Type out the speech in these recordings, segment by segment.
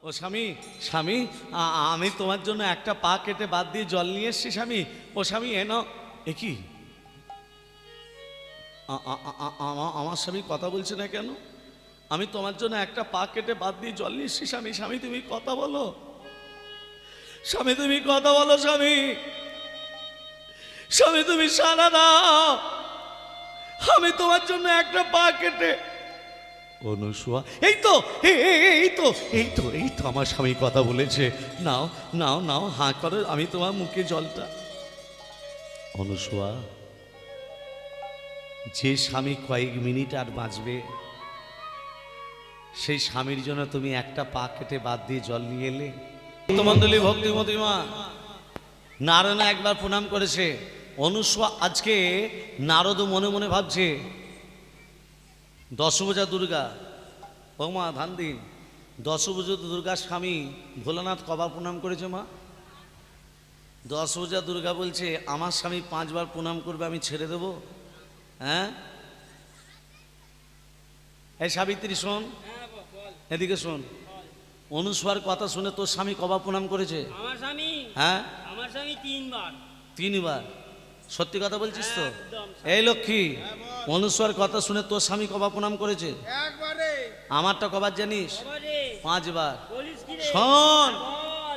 ও স্বামী, স্বামী, আমি তোমার জন্য একটা পা কেটে বাদ দিয়ে জল নিয়ে এসছি স্বামী। ও স্বামী এনো। এ কি, আমার স্বামী কথা বলছে না কেন? আমি তোমার জন্য একটা পা কেটে বাদ দিয়ে জল নিয়ে এসছি স্বামী। স্বামী তুমি কথা বলো, স্বামী তুমি কথা বলো, স্বামী, স্বামী তুমি সাড়া দাও। আমি তোমার জন্য একটা পা কেটে। অনুসুয়া, এই তো এই তো এই তো এই তো আমার স্বামী কথা বলেছে। নাও নাও নাও, হাঁ করো, আমি তোমার মুখে জলটা। অনুসুয়া, যে স্বামী কয়েক মিনিট আর বাঁচবে, সেই স্বামীর জন্য তুমি একটা পা কেটে বাদ দিয়ে জল নিয়ে এলে। মণ্ডলী, ভক্তিমতী মা নারায়ণ একবার প্রণাম করেছে। অনুসুয়া আজকে নারদ মনে মনে ভাবছে, দশভুজা দুর্গা, ও মা ধান দিন, দশভুজা দুর্গার স্বামী ভোলানাথ কবার প্রণাম করেছে মা? দশভুজা দুর্গা বলছে আমার স্বামী 5 বার প্রণাম করবে, আমি ছেড়ে দেব? হ্যাঁ, এই সাবিত্রী শোন, এদিকে শোন, অনুসুয়ার কথা শুনে তোর স্বামী কবার প্রণাম করেছে? আমার স্বামী, হ্যাঁ, আমার স্বামী 3 বার। 3 বার? সত্যি কথা বলছিস তো? এই লক্ষ্মী, অনুসুয়ার কথা শুনে তোর স্বামী কবার প্রণাম করেছে? একবারে। আমারটা কবার জানিস? 5 বার। বলিস কি রে? শোন,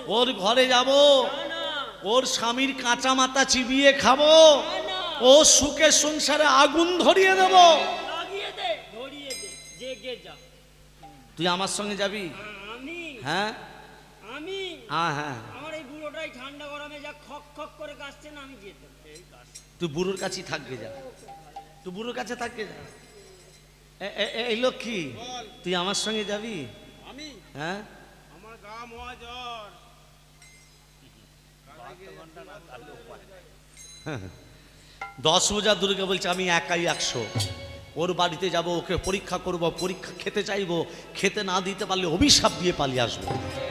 বল। ওর ঘরে যাব, না, না, ওর স্বামীর কাঁচা মাথা চিবিয়ে খাবো, না, ও সুখের সংসারে আগুন ধরিয়ে দেব। লাগিয়ে দে, ধরিয়ে দে, জেগে যা। তুই আমার সঙ্গে যাবি? আমি, হ্যাঁ আমি, হ্যাঁ হ্যাঁ, আমার এই বুড়োটাই ঠান্ডা গরমে যা খক খক করে কাশছে না, আমি যেতে এই কাশ। তুই বুড়োর কাছেই থাকবে, যা, তুই বুড়োর কাছে থাকবে, যা। এই লক্ষ্মী, তুই আমার সঙ্গে যাবি? আমি, হ্যাঁ, আমার গা মহা জ্বর। 10 দুর্গা বলছে আমি একাই 100। ওর বাড়িতে যাব, ওকে পরীক্ষা করব, পরীক্ষা খেতে চাইবো, খেতে না দিতে পারলে অভিশাপ দিয়ে পালিয়ে আসবো।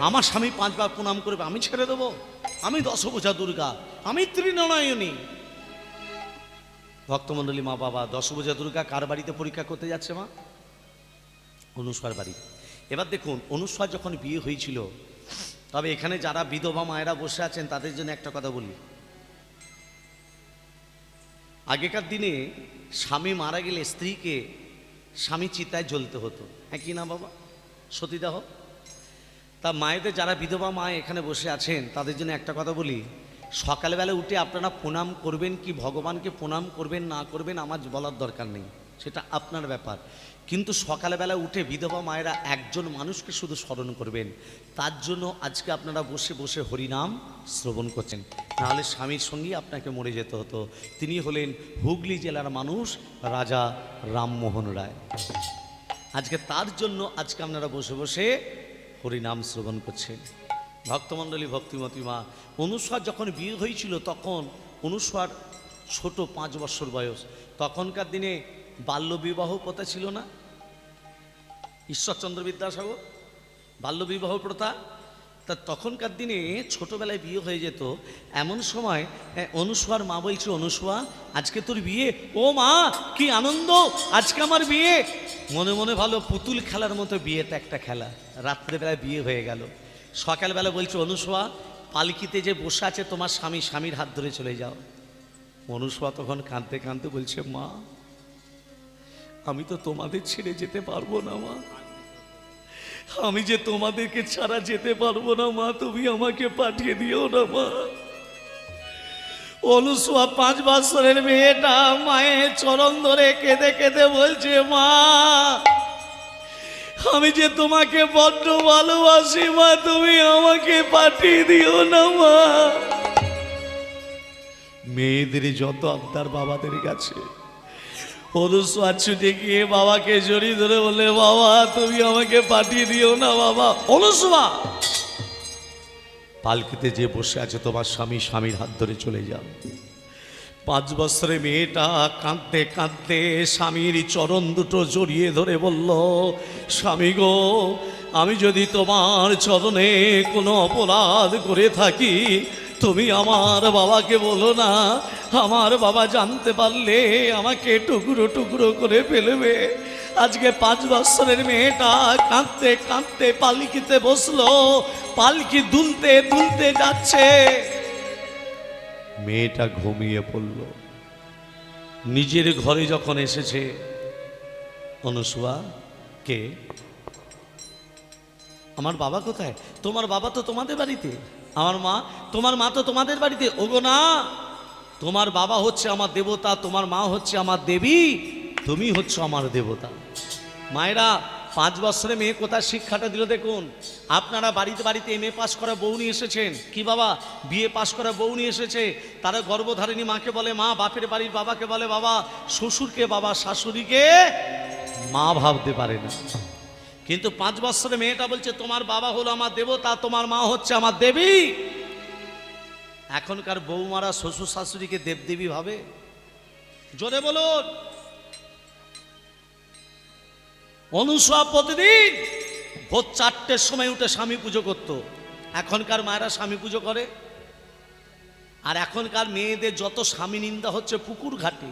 আমার স্বামী 5 বার প্রণাম করবে, আমি ছেড়ে দেবো? আমি 10 দুর্গা, আমি ত্রিনয়নী। ভক্তমণ্ডলী, মা বাবা, 10 দুর্গা কার বাড়িতে পরীক্ষা করতে যাচ্ছে মা? অনুসুয়ার বাড়ি। এবার দেখুন, অনুসুয়া যখন বিয়ে হয়েছিল, তবে এখানে যারা বিধবা মায়েরা বসে আছেন তাদের জন্য একটা কথা বলি। আগেকার দিনে স্বামী মারা গেলে স্ত্রীকে স্বামী চিতায় জ্বলতে হতো, হ্যাঁ কি না বাবা, সতীদাহ। তা মায়েদের যারা বিধবা মা এখানে বসে আছেন তাদের জন্য একটা কথা বলি, সকালবেলা উঠে আপনারা প্রণাম করবেন কি ভগবানকে প্রণাম করবেন না করবেন আমার বলার দরকার নেই, সেটা আপনার ব্যাপার। কিন্তু সকালবেলা উঠে বিধবা মায়েরা একজন মানুষকে শুধু স্মরণ করবেন, তার জন্য আজকে আপনারা বসে বসে হরিনাম শ্রবণ করছেন। নাহলে স্বামীর সঙ্গেই আপনাকে মরে যেতে হতো। তিনি হলেন হুগলি জেলার মানুষ, রাজা রামমোহন রায়। আজকে তার জন্য আজকে আপনারা বসে বসে হরিনাম শ্রবণ করছেন। ভক্তমণ্ডলী, ভক্তিমতী মা, অনুসুয়ার যখন বিয়ে হয়েছিল তখন অনুসুয়ার ছোট 5 বছর বয়স। তখনকার দিনে বাল্যবিবাহ প্রথা ছিল না, ঈশ্বরচন্দ্র বিদ্যাসাগর, বাল্যবিবাহ প্রথা। তা তখনকার দিনে ছোটবেলায় বিয়ে হয়ে যেত। এমন সময় অনুসুয়ার মা বলছে, অনুসুয়া আজকে তোর বিয়ে? ও মা কি আনন্দ, আজকে আমার বিয়ে। মনে মনে ভালো, পুতুল খেলার মতো বিয়েটা একটা খেলা। রাত্রেবেলায় বিয়ে হয়ে গেল। সকালবেলা বলছে, অনুসুয়া পালকিতে যে বসে আছে তোমার স্বামী, স্বামীর হাত ধরে চলে যাও। অনুসুয়া তখন কাঁদতে কাঁদতে বলছে, মা আমি তো তোমাদের ছেড়ে যেতে পারবো না মা, আমি যে তোমাদেরকে ছাড়া যেতে পারবো না মা, তুমি আমাকে পাঠিয়ে দিও না মা। অনুসুয়া 5 বছরের মেয়েটা মায়ের চরণ ধরে কেঁদে কেঁদে বলছে, মা আমি যে তোমাকে বড্ড ভালোবাসি মা, তুমি আমাকে পাঠিয়ে দিও না মা। মেয়েদের যত আবদার বাবাদের কাছে, অনুসুয়া ছুটে গিয়ে বাবাকে জড়িয়ে ধরে বলে, বাবা তুমি আমাকে পাঠিয়ে দিও না বাবা। অনুসুয়া পালকিতে যে বসে আছে তোমার স্বামী, স্বামীর হাত ধরে চলে যাও। 5 বছরের মেয়েটা কাঁদতে কাঁদতে স্বামীর চরণ দুটো জড়িয়ে ধরে বলল, স্বামী গো আমি যদি তোমার চরণে কোনো অপরাধ করে থাকি তুমি আমার বাবাকে বলো না, আমার বাবা জানতে পারলে আমাকে টুকরো টুকরো করে ফেলবে। আজকে 5 বছরের মেয়েটা কাঁদতে কাঁদতে পালকিতে বসলো, পালকি দুলতে দুলতে যাচ্ছে, মেয়েটা ঘুমিয়ে পড়ল। নিজের ঘরে যখন এসেছে, অনুসুয়া কে? আমার বাবা কোথায়? তোমার বাবা তো তোমাদের বাড়িতে। আমার মা? তোমার মা তো তোমাদের বাড়িতে। ওগো না, তোমার বাবা হচ্ছে আমার দেবতা, তোমার মা হচ্ছে আমার দেবী, তুমি হচ্ছে আমার দেবতা। মায়েরা, 5 বছরে মেয়ে কোথায় শিক্ষাটা দিল দেখুন। আপনারা বাড়িতে বাড়িতে এমএ পাস করা বউ নিয়ে এসেছেন, কি বাবা বিএ পাস করা বউ নিয়ে এসেছে। তারা গর্ভধারিণী মাকে বলে মা, বাপের বাড়ির বাবাকে বলে বাবা, শ্বশুরকে বাবা, শাশুড়িকে মা ভাবতে পারে না। কিন্তু 5 বছরে মেয়েটা বলছে তোমার বাবা হলো আমার দেবতা, তোমার মা হচ্ছে আমার দেবী। এখনকার বৌমারা শ্বশুর শাশুড়িকে দেবদেবী ভাবে? জোরে বলুন। অনুসুয়া প্রতিদিন ভোর 4টের সময় উঠে স্বামী পুজো করত। এখনকার মায়েরা স্বামী পুজো করে? আর এখনকার মেয়েদের যত স্বামী নিন্দা হচ্ছে পুকুর ঘাটে।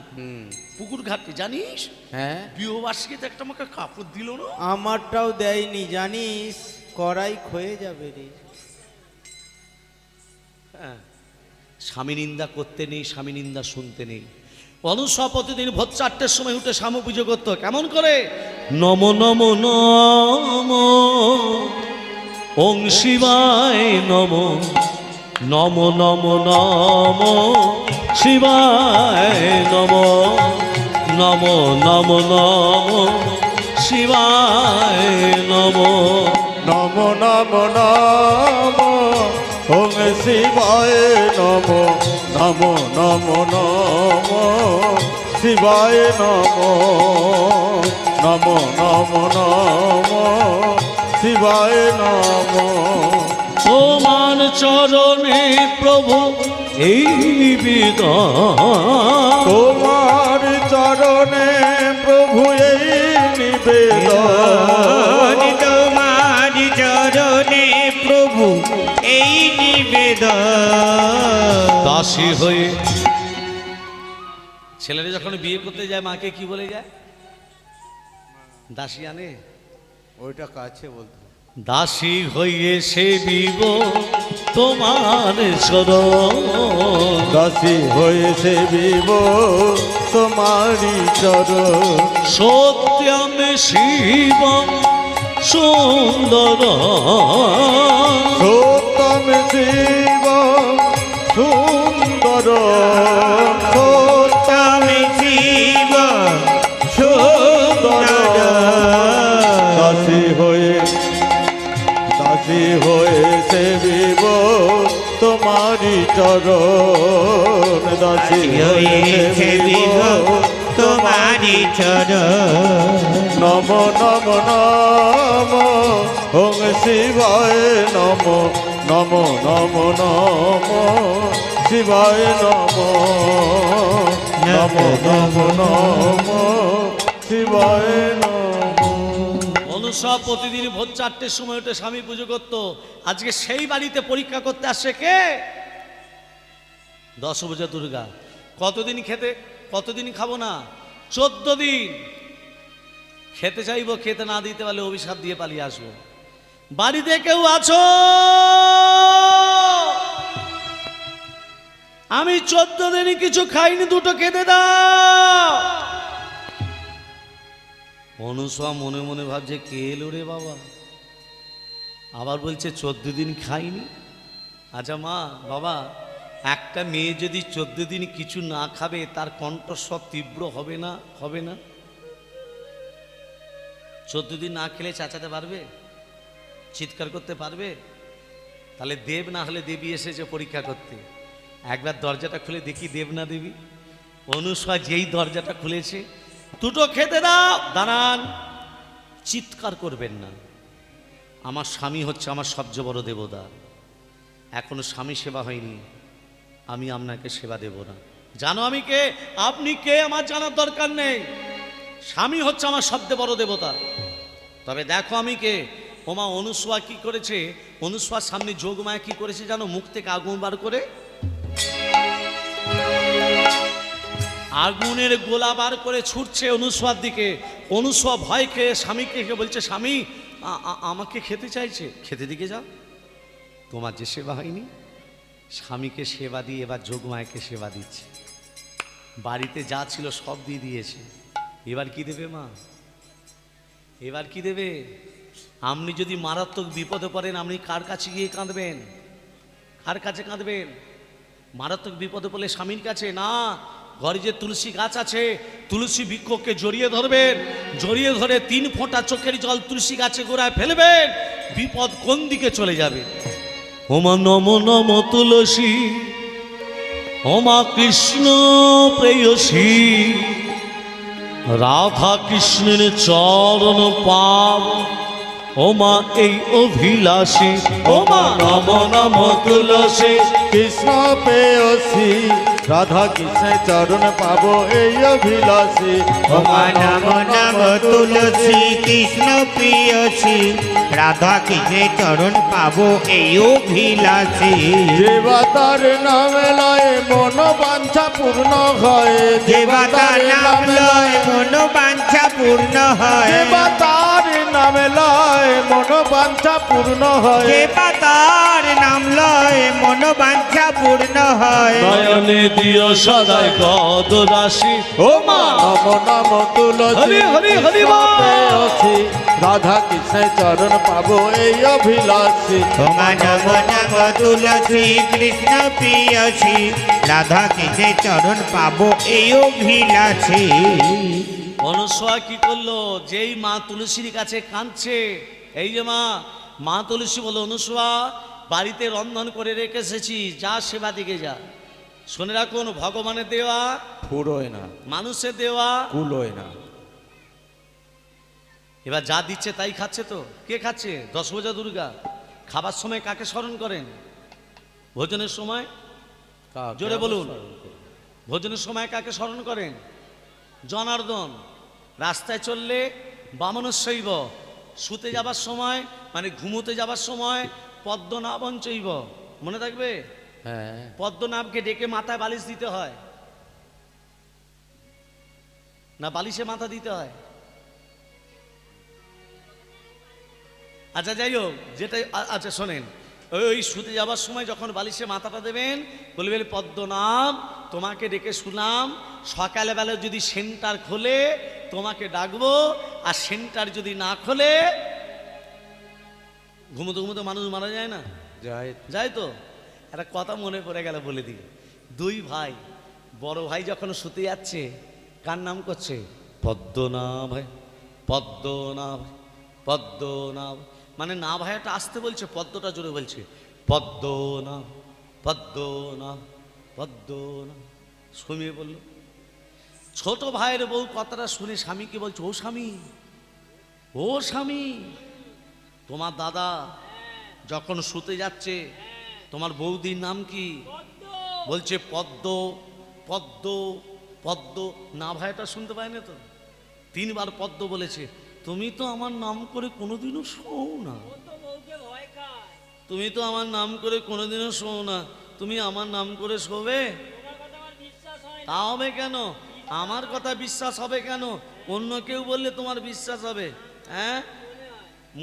পুকুর ঘাটে জানিস? হ্যাঁ, বিবাহবার্ষিকীতে একটা আমাকে কাপড় দিল না। আমারটাও দেয়নি জানিস, কড়াই ক্ষয়ে যাবে রে। হ্যাঁ, স্বামী নিন্দা করতে নেই, স্বামী নিন্দা শুনতে নেই। অনুসুয়া প্রতিদিন ভোর 4টের সময় উঠে স্বামী পুজো করতো। কেমন করে? নম নম নম ওং শিবায় নম, নম নম নম শিবায় নম, নম নম নম শিবায় নম। নম নম নম ওং শিবায় নম, নম নম নম শিবায় নম, নম নম নম শিবায় নম। তোমার চরণে প্রভু এই নিবেদন, তোমার চরণে প্রভু এই নিবেদন, তোমার চরণে প্রভু এই নিবেদন। দাসী হয়ে ছেলেরা যখন বিয়ে করতে যায় মাকে কি বলে যায়? দাসী আনে। ওইটা কাছে বলতো। দাসী হয়ে সেবিব তোমার চরণ, দাসী হয়েছে বিব তোমারি চরণ, সত্যম শিবম সুন্দর, সত্যম শিব সুন্দর, সত্যম শিব সুন্দর। সুন্দর। দাসী হয়েছে বিব তোমারি চরণ, দাসী হয়েছে বিব তোমারি চরণ। নম নম নম ওং শিবায় নম, নম নম নম শিবায় নম, নম নম নম শিবায় নম। অনুসব প্রতিদিন ভোর 4টের সময় উঠে স্বামী পুজো করত। আজকে সেই বাড়িতে পরীক্ষা করতে আসছে কে? দশভুজা দুর্গা। কতদিন খেতে, কতদিন খাবো না? 14 দিন খেতে চাইবো, খেতে না দিতে পারলে অভিশাপ দিয়ে পালিয়ে আসবো। বাড়িতে কেউ আছো? আমি 14 দিনই কিছু খাইনি, দুটো খেতে দাও। অনুসয়া মনে মনে ভাবছে কে এলো রে বাবা, আবার বলছে 14 দিন খাইনি। আচ্ছা মা বাবা, একটা মেয়ে যদি 14 দিন কিছু না খাবে তার কণ্ঠস্বর তীব্র হবে না? হবে না? 14 দিন না খেলে চেঁচাতে পারবে? চিৎকার করতে পারবে? তাহলে দেব না হলে দেবী এসেছে পরীক্ষা করতে। একবার দরজাটা খুলে দেখি দেব না দেবী। অনুসয়া যেই দরজাটা খুলেছে, দুটো খেতে দাও। দাঁড়ান, চিৎকার করবেন না। আমার স্বামী হচ্ছে আমার সবচেয়ে বড় দেবতা। এখনো স্বামী সেবা হয়নি, আমি আপনাকে সেবা দেব না। জানো আমি কে? আপনি কে আমার জানার দরকার নেই। স্বামী হচ্ছে আমার সবচেয়ে বড় দেবতা। তবে দেখো আমি কে। ওমা অনুসয়া কি করেছে? অনুসয়ার সামনে যোগমায়া কি করেছে জানো? মুখ থেকে আগুন বার করে আগুনের গোলা বার করে ছুটছে অনুসোয়ার দিকে। অনুসোয়া ভয় খেয়ে স্বামীকে বলছে, স্বামী আমাকে খেতে চাইছে। খেতে দিকে যাও, তোমার যে সেবা হয়নি। স্বামীকে সেবা দিয়ে এবার যোগমায়াকে সেবা দিচ্ছে। বাড়িতে যা ছিল সব দিয়ে দিয়েছে। এবার কি দেবে মা? এবার কি দেবে? আপনি যদি মারাত্মক বিপদে পড়েন, আপনি কার কাছে গিয়ে কাঁদবেন? কার কাছে কাঁদবেন? মারাত্মক বিপদে পড়লে স্বামীর কাছে না, ঘরে যে তুলসী গাছ আছে, তুলসী বৃক্ষকে জড়িয়ে ধরবেন, জড়িয়ে ধরে 3 ফোঁটা চোখের জল তুলসী গাছে গোড়ায় ফেলবেন, বিপদ কোন দিকে চলে যাবে। ওমা নম নম তুলসী, ওমা কৃষ্ণ প্রেয়সী, রাধা কৃষ্ণের চরণ পাব, ওমা এই অভিলাষী। ওমা নম নম তুলসী, কৃষ্ণ পেয়সী, রাধা কৃষ্ণের চরণ পাবো এই অভিলাষী। ওমা নম নম তুলসী, কৃষ্ণ প্রিয়সী, রাধা কৃষ্ণের চরণ পাবো এই অভিলাষী। দেবতার নামে লয় মন বাঞ্ছা পূর্ণ হয়, দেবতার নাম লয় মন বাঞ্ছা পূর্ণ হয়, দেবতার নামে লয় মন বাঞ্ছা পূর্ণ হয়, দেবতার নাম লয় মন বাঞ্ছা পূর্ণ হয়। নয়নে দিও সদায় গদ রাশি। ওমা নম নম তুলসী, হরি হরি হরি কৃষ্ণ বল। পেয়সী, রাধা কৃষ্ণের চরণ পাবো এই অভিলাষী। ওমা নম নম তুলসী, কৃষ্ণ প্রিয়সী, রাধা কৃষ্ণের চরণ পাবো এই অভিলাষী। অনুসয়া কি করলো? যেই মা তুলসীর কাছে কাঁদছে, এই যে মা তুলসী বলো, অনুসয়া বাড়িতে রন্ধন করে রেখে এসেছি, যা সেবা দিকে যা। শুনে রাখুন, ভগবানের দেওয়া ফুরোয় না, মানুষের দেওয়া কুলোয় না। এবার যা দিচ্ছে তাই খাচ্ছে। তো কে খাচ্ছে? 10 ভোজা দুর্গা। খাবার সময় কাকে স্মরণ করেন? ভোজনের সময় জোরে বলুন, ভোজনের সময় কাকে স্মরণ করেন? জনার্দন। রাস্তায় চললে বামনশৈব, শুতে যাবার সময় মানে ঘুমোতে যাবার সময় পদ্মনাভন চৈব। মনে থাকবে? হ্যাঁ, পদ্মনাভকে ডেকে মাথায় বালিশ দিতে হয় না বালিশে মাথা দিতে হয়? আচ্ছা যাই হোক, যেটা আচ্ছা শোনেন, ওই শুতে যাবার সময় যখন বালিশে মাথাটা দেবেন, বলবেন পদ্মনাভ তোমাকে ডেকে শুনাম, সকালবেলা যদি সেন্টার খোলে তোমাকে ডাকবো, আর সেন্টার যদি না খোলে, ঘুমোতে ঘুমোতে মানুষ মারা যায় না? যায়। যায় তো। একটা কথা মনে পড়ে গেল, বলে দিই। 2 ভাই, বড় ভাই যখন শুতে যাচ্ছে, কার নাম করছে? পদ্মনাভ, পদ্মনাভ, পদ্মনাভ। মানে না ভাইটা আসতে বলছে, পদ্মটা জোরে বলছে, পদ্মনাভ, পদ্মনাভ, পদ্মনাভ। শুনিয়ে বলল। ছোট ভাইয়ের বউ কথাটা শুনে স্বামীকে বলছে, ও স্বামী, ও স্বামী, তোমার দাদা যখন শুতে যাচ্ছে, তোমার বৌদির নাম কি? বলছে পদ্ম, পদ্ম, পদ্ম। না ভাইটা শুনতে পায় না তো, 3 বার পদ্ম বলেছে। তুমি তো আমার নাম করে কোনোদিনও শোও না, ও তো বউকে ভয় খায়। তুমি তো আমার নাম করে কোনোদিনও শোও না, তুমি আমার নাম করে শোবে? তোমার কথা আমার বিশ্বাস হয় না। তা হবে কেন? আমার কথা বিশ্বাস হবে কেন? অন্য কেউ বললে তোমার বিশ্বাস হবে? হ্যাঁ,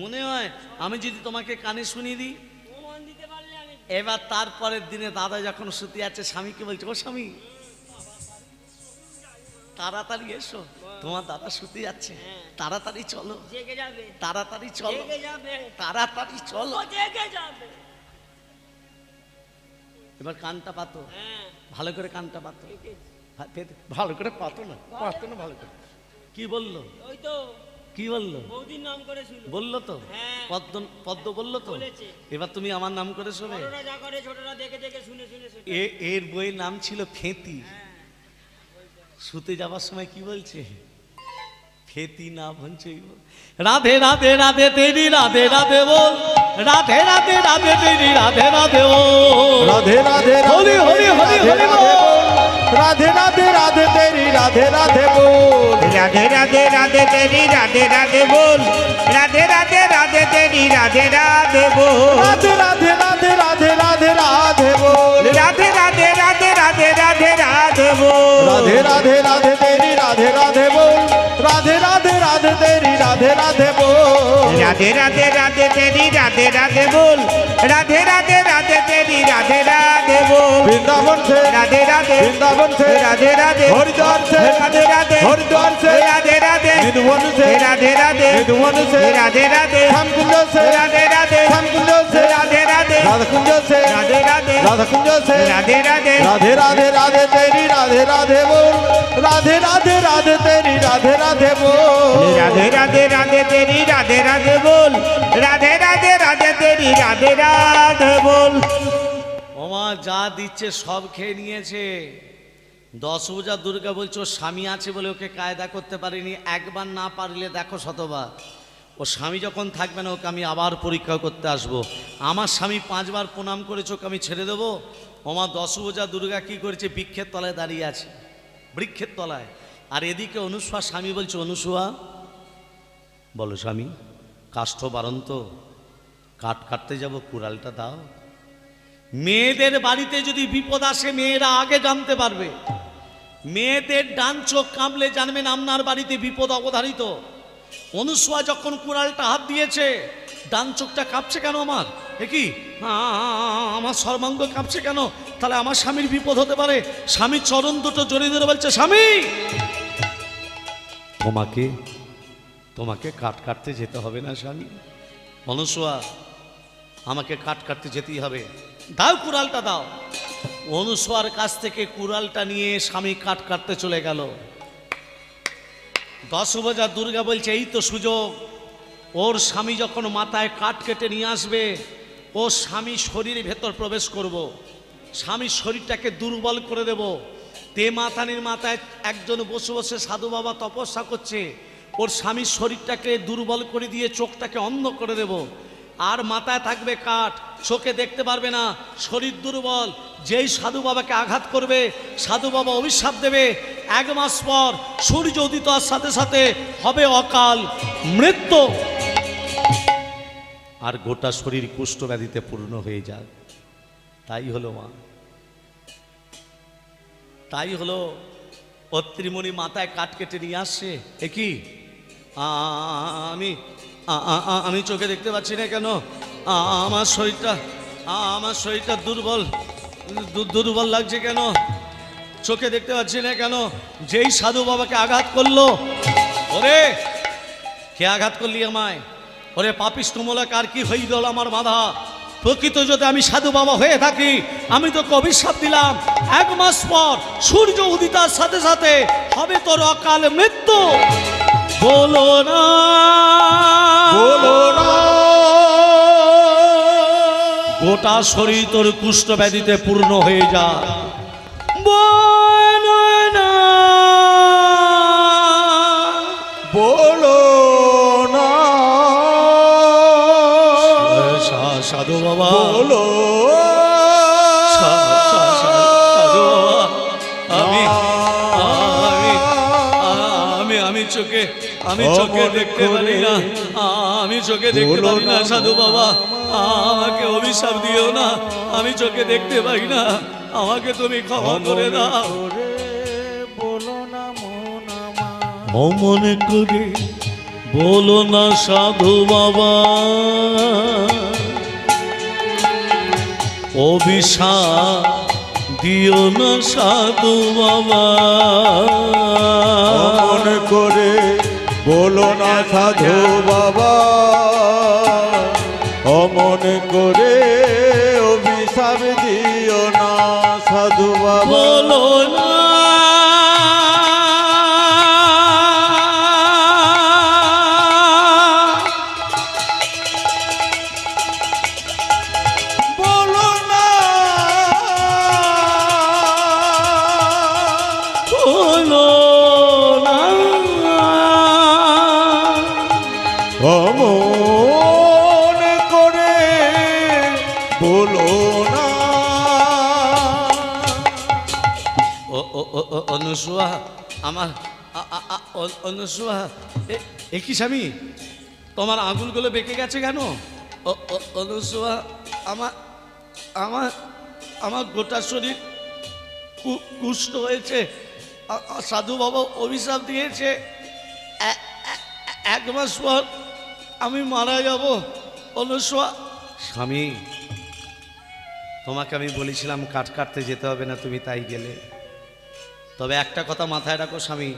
মনে হয়। আমি যদি তোমাকে কানে শুনিয়ে দিই, প্রমাণ দিতে পারলে আমি এবার তারপরের দিনে দাদা যখন শুতে যাচ্ছে, স্বামীকে বলছে, ও স্বামী তাড়াতাড়ি এসো, তোমার দাদা শুতে যাচ্ছে, তাড়াতাড়ি চলো, জেগে যাবে, তাড়াতাড়ি চলো, জেগে যাবে, তাড়াতাড়ি চলো। ও জেগে যাবে। এবার কানটা পাতো, হ্যাঁ, ভালো করে কানটা পাতো, দেখেছি। ভালো করে পাতো না, পাতো না ভালো করে। কি বললো? ওই তো কি বললো? বৌদির নাম করে শুনো। বললো তো, হ্যাঁ। পদ্ম, পদ্ম বললো তো। বলেছে। এবার তুমি আমার নাম করে শোবে। বড়রা যা করে ছোটরা দেখে দেখে শুনে শুনে শুনে। এর বইয়ের নাম ছিল ফেতি। শুতে যাবার সময় কি বলছে? ফেতি না ভঞ্চই বল, রাধে রাধে রাধে তেরি রাধে রাধে বল, রাধে রাধে রাধে তেরি রাধে রাধে বল, রাধে রাধে হরি হরি হরি হরি বল, রাধে রাধে রাধে তেরি রাধে রাধে বল, রাধে রাধে রাধে তেরি রাধে রাধে বল, রাধে রাধে রাধে তেরি রাধে রাধে বল, রাধে রাধে রাধে রাধে রাধে রাধে বল, রাধে রাধে রাধে রাধে রাধে রাধে বল, রাধে রাধে রাধে তেরি রাধে রাধে বল রাধে রাধে রাধে তেরি রাধে রাধে বল রাধে রাধে রাধে তেরি রাধে রাধে বল রাধে রাধে রাধে তেরি রাধে রাধে বল বৃন্দাবন से রাধে রাধে वृंदावन से রাধে রাধে हरिद्वार से রাধে রাধে हरिद्वार से রাধে রাধে निधुवन से রাধे राधे निधुवन से राधे राधे श्यामकुंज से राधे राधे श्यामकुंज से राधे राधे राधाकुंज से राधे राधे राधाकुंज से राधे राधे राधे राधे राधे तेरी राधे राधे बोल राधे राधे राधे तेरी राधे राधे बोल राधे राधे राधे तेरी राधे राधे बोल राधे राधे राधे तेरी राधे राधे बोल ওমা যা দিচ্ছে সব খেয়ে নিয়েছে। 10 পূজা দুর্গা বলছে ওর স্বামী আছে বলে ওকে কায়দা করতে পারিনি, একবার না পারলে দেখো শতবার। ও স্বামী যখন থাকবে না ওকে আমি আবার পরীক্ষা করতে আসবো। আমার স্বামী 5 বার প্রণাম করেছে ওকে আমি ছেড়ে দেবো? ওমা 10 পূজা দুর্গা কি করেছে, বৃক্ষের তলায় দাঁড়িয়ে আছে, বৃক্ষের তলায়। আর এদিকে অনুসুয়া স্বামী বলছে, অনুসুয়া বলো স্বামী, কাষ্ঠ বারন্ত, কাঠ কাটতে যাব, কুড়ালটা দাও। মেয়েদের বাড়িতে যদি বিপদ আসে মেয়েরা আগে জানতে পারবে। মেয়েদের ডান চোখ কামলে জানবেন আপনার বাড়িতে বিপদ অবধারিত। অনুসুয়া যখন কুড়ালটা হাত দিয়েছে, ডান চোখটা কাঁপছে কেন আমার? এ কি আমার সর্বাঙ্গ কাঁপছে কেন? তাহলে আমার স্বামীর বিপদ হতে পারে। স্বামীর চরণ দুটো জড়িয়ে ধরে বলছে, স্বামী তোমাকে কাঠ কাটতে যেতে হবে না স্বামী। অনুসুয়া আমাকে কাঠ কাটতে যেতেই হবে, দাও কুড়ালটা দাও। অনুসুয়ার কাছ থেকে কুড়ালটা নিয়ে স্বামী কাঠ কাটতে চলে গেল। 10 পূজা দুর্গা বলছে এই তো সুযোগ, ওর স্বামী যখন মাথায় কাঠ কেটে নিয়ে আসবে ও স্বামী শরীরের ভেতর প্রবেশ করব, স্বামীর শরীরটাকে দুর্বল করে দেব। মাথানির মাথায় একজন বসে বসে সাধু বাবা তপস্যা করছে, ওর স্বামীর শরীরটাকে দুর্বল করে দিয়ে চোখটাকে অন্ধ করে দেব। আর মাথায় থাকবে কাঠ, চোখে দেখতে পারবে না, শরীর দুর্বল। যেই সাধু বাবাকে আঘাত করবে সাধু বাবা অভিশাপ দেবে। 1 মাস পর সূর্য উদিত হওয়ার সাথে সাথে হবে অকাল মৃত্যু, আর গোটা শরীর কুষ্ঠ ব্যাধিতে পূর্ণ হয়ে যায়। তাই হলো মা, তাই হলো অত্রিমণি মাথায় কাঠ কেটে নিয়ে আসছে। এ কি আমি চোখে দেখতে পাচ্ছি না কেন? আমার শরীরটা দুর্বল লাগছে কেন? চোখে দেখতে পাচ্ছি না কেন? যেই সাধু বাবাকে আঘাত করলো, ওরে কে আঘাত করলি আমায়? ওরে পাপিষ্ঠ মূলক, আর কি হয়ে গেল আমার বাধা? প্রকৃত যদি আমি সাধু বাবা হয়ে থাকি আমি তোকে অভিশাপ দিলাম, 1 মাস পর সূর্য উদিতার সাথে সাথে হবে তোর অকাল মৃত্যু। বলো না বলো না গোটা শরীর তোর কুষ্ঠ ব্যাধিতে পূর্ণ হয়ে যা। বলো না বলো না সাধু বাবা, বলো সাধু বাবা, আমি চোখে দেখতে পারি না, আমি চোখে দেখতে পারি না সাধু বাবা, আমাকে অভিশাপ দিও না, আমি চোখে দেখতে পাই না, আমাকে তুমি ক্ষমা করে দাও। বলো না মন করে বলো না সাধু বাবা, অভিশাপ দিও না সাধু বাবা। মন করে বলো না সাধু বাবা, অমন করে অভিশাপ দিও না সাধু বাবা। বলো না বলো না বলো না অমন করে বলো না। অনুসুয়া আমার অনুসুয়া, একই স্বামী তোমার আঙুলগুলো বেঁকে গেছে কেন? অনুসুয়া আমার আমার আমার গোটা শরীর কুষ্ঠ হয়েছে, সাধু বাবা অভিশাপ দিয়েছে 1 মাস পর আমি মারা যাব। অনুসোয়া স্বামী, তোমাকে আমি বলেছিলাম কাঠ কাটতে যেতে হবে না, তুমি তাই গেলে। তবে একটা কথা মাথায় রাখো স্বামী,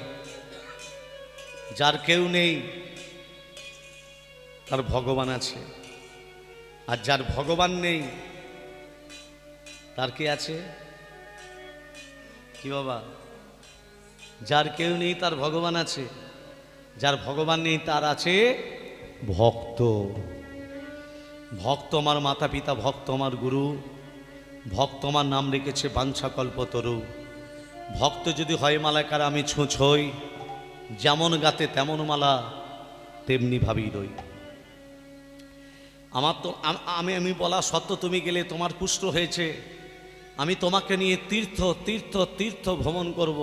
যার কেউ নেই তার ভগবান আছে, আর যার ভগবান নেই তার কি আছে? কি বাবা? যার কেউ নেই তার ভগবান আছে, যার ভগবান নেই তার আছে ভক্ত। ভক্ত আমার মাতা পিতা, ভক্ত আমার গুরু, ভক্ত আমার নাম রেখেছে বাঞ্ছা কল্পতরু। ভক্ত যদি হয় মালাকার আমি ছুঁচ হই, যেমন গাতে তেমন মালা তেমনি ভাবেই রই। আমার তো আমি বলা সত্য তুমি গেলে, তোমার পুষ্ট হয়েছে, আমি তোমাকে নিয়ে তীর্থ তীর্থ তীর্থ ভ্রমণ করব।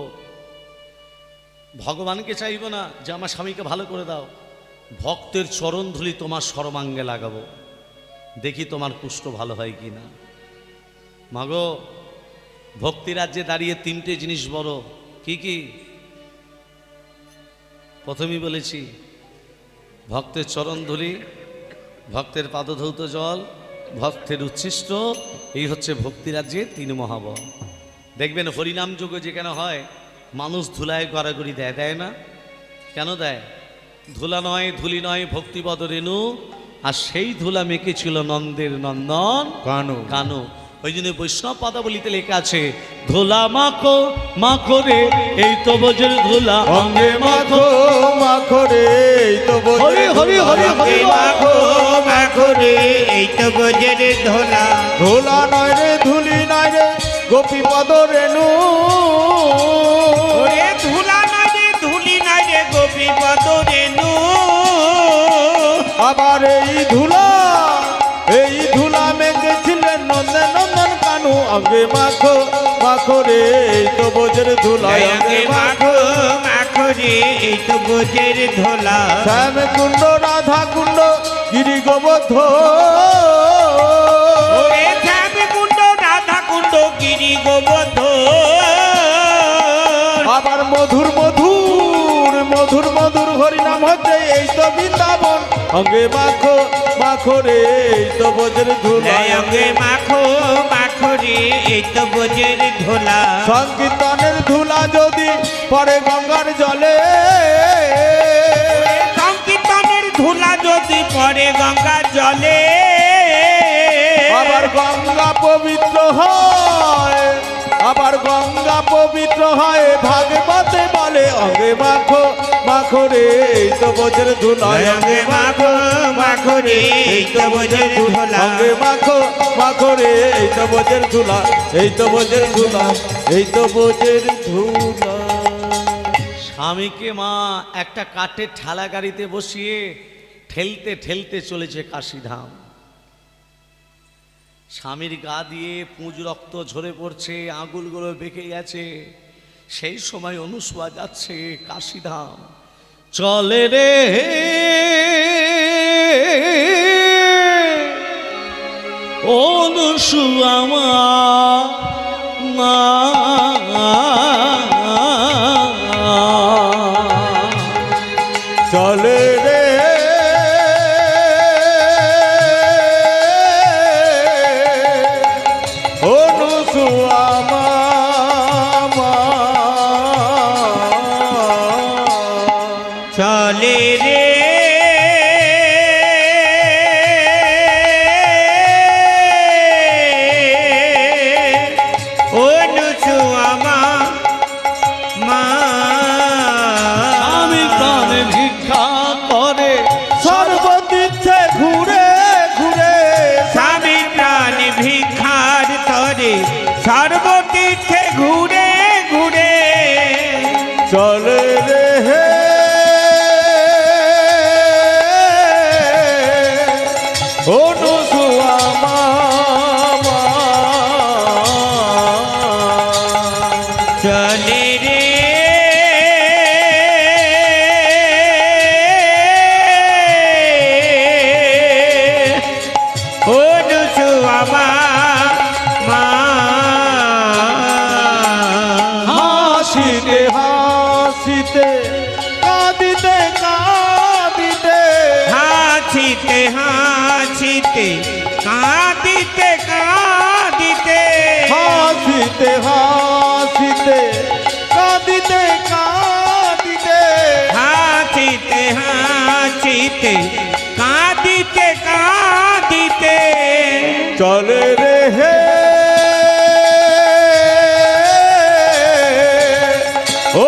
ভগবানকে চাইব না যে আমার স্বামীকে ভালো করে দাও, ভক্তের চরণ ধুলি তোমার সর্বাঙ্গে লাগাবো, দেখি তোমার পুষ্ট ভালো হয় কি না। মাগো, ভক্তি রাজ্যে দাঁড়িয়ে 3টে জিনিস বড়। কি কি? প্রথমেই বলেছি ভক্তের চরণ ধুলি, ভক্তের পাদধৌত জল, ভক্তের উচ্ছিষ্ট, এই হচ্ছে ভক্তি রাজ্যের 3 মহাবল। দেখবেন হরিনাম যজ্ঞ যেখানে হয় মানুষ ধুলায় গড়াগড়ি দেয়, দেয় না? কেন দেয়? ধুলা নয়, ধুলি নয়, ভক্তিপদ রেণু, আর সেই ধুলা মেখেছিল নন্দের নন্দন কানু কানু। ওই জন্য বৈষ্ণব পদাবলিতে লেখা আছে ধুলা মাখো মাখো রে, এই তো বোঝের ধুলা অঙ্গে মাখো মাখো রে, এই তো হরি হরি হরি হরি মাখো মাখো রে, এই তো বোঝের ধোলা। ধুলা নয় রে, ধুলি নয় রে, গোপীপদ রেণু। ওরে ধুলা নয় রে, ধুলি নয় রে, গোপীপদ রেণু। আবার এই ধুলা মেঘেছিলেন নন্দে নন্দন কানু। অঙ্গে মাখো মাখো রে, এই তো বোঝের ধুলা। অঙ্গে মাখো মাখো রে, এই তো বোঝের ধোলা। শ্যাম কুণ্ড রাধা কুণ্ড গিরি গোবর্ধ। ওরে শ্যাম কুণ্ড রাধা কুণ্ড গিরি গোবর্ধ। আবার মধুর মধুর মধুর মধুর হরিনাম হচ্ছে এই তো বৃন্দাবন। অঙ্গে মাখো মাখো রে, এই তো বোঝের ধুলা। অঙ্গে মাখো মাখো রে, এই তো বোঝের ধোলা। সংকীর্তনের ধুলা যদি পড়ে গঙ্গার জলে, সংকীর্তনের ধুলা যদি পড়ে গঙ্গার জলে। আবার গঙ্গা পবিত্র হয়, আবার গঙ্গা পবিত্র হয় ভাগবতে বলে। অঙ্গে মাখো মাখো রে, এই তো বোঝের ধুলা। অঙ্গে মাখো মাখো রে, এই তো বোঝের ধুলা। অঙ্গে মাখো মাখো রে, এই তো বোঝের ধুলা, এই তো বোঝের ধুলা, এই তো বোঝের ধুলা। স্বামীকে মা একটা কাঠের ঠেলা গাড়িতে বসিয়ে ঠেলতে ঠেলতে চলেছে কাশীধাম। স্বামীর গা দিয়ে পুঁজ রক্ত ঝরে পড়ছে, আঙুলগুলো বেঁকে গেছে। সেই সময় অনুসুয়া যাচ্ছে কাশীধাম। চলে রে অনুসুয়া মা, চলে রে অনুসুয়া মা। চলে রে অনুসুয়া মা। আমি প্রাণে ভিক্ষা করে সর্বতীর্থে ঘুরে ঘুরে, স্বামী প্রাণ ভিক্ষার তরে সর্বতীর্থে ঘুরে ঘুরে। চলে রে অনুসুয়া মা। চলে রে অনুসুয়া মা। হাসিতে কাঁদিতে কাঁদিতে হাসিতে হাসিতে কাঁদিতে কাঁদিতে হাসিতে হাসিতে কাঁদিতে কাঁদিতে চলে রে হে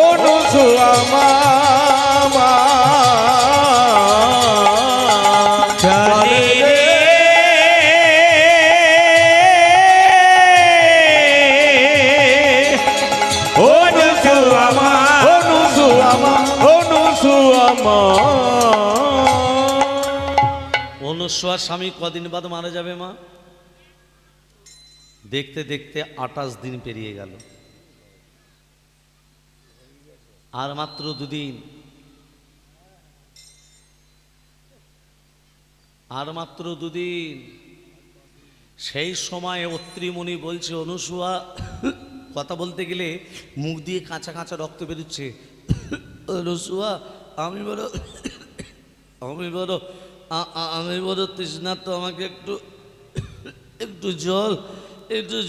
অনুসুয়া মামা চলে রে অনুসুয়া মা অনুসুয়া মা অনুসুয়া মা অনুসুয়ার স্বামী কদিন বাদ মারা যাবে মা? দেখতে দেখতে 28 দিন পেরিয়ে গেল, আর মাত্র 2 দিন, আর মাত্র 2 দিন। সেই সময় অত্রিমণি বলছে, অনুসুয়া, কথা বলতে গেলে মুখ দিয়ে কাঁচা কাঁচা রক্ত বেরোচ্ছে। অনুসুয়া, আমি বড় আমি বড় তৃষ্ণার্ত, আমাকে একটু একটু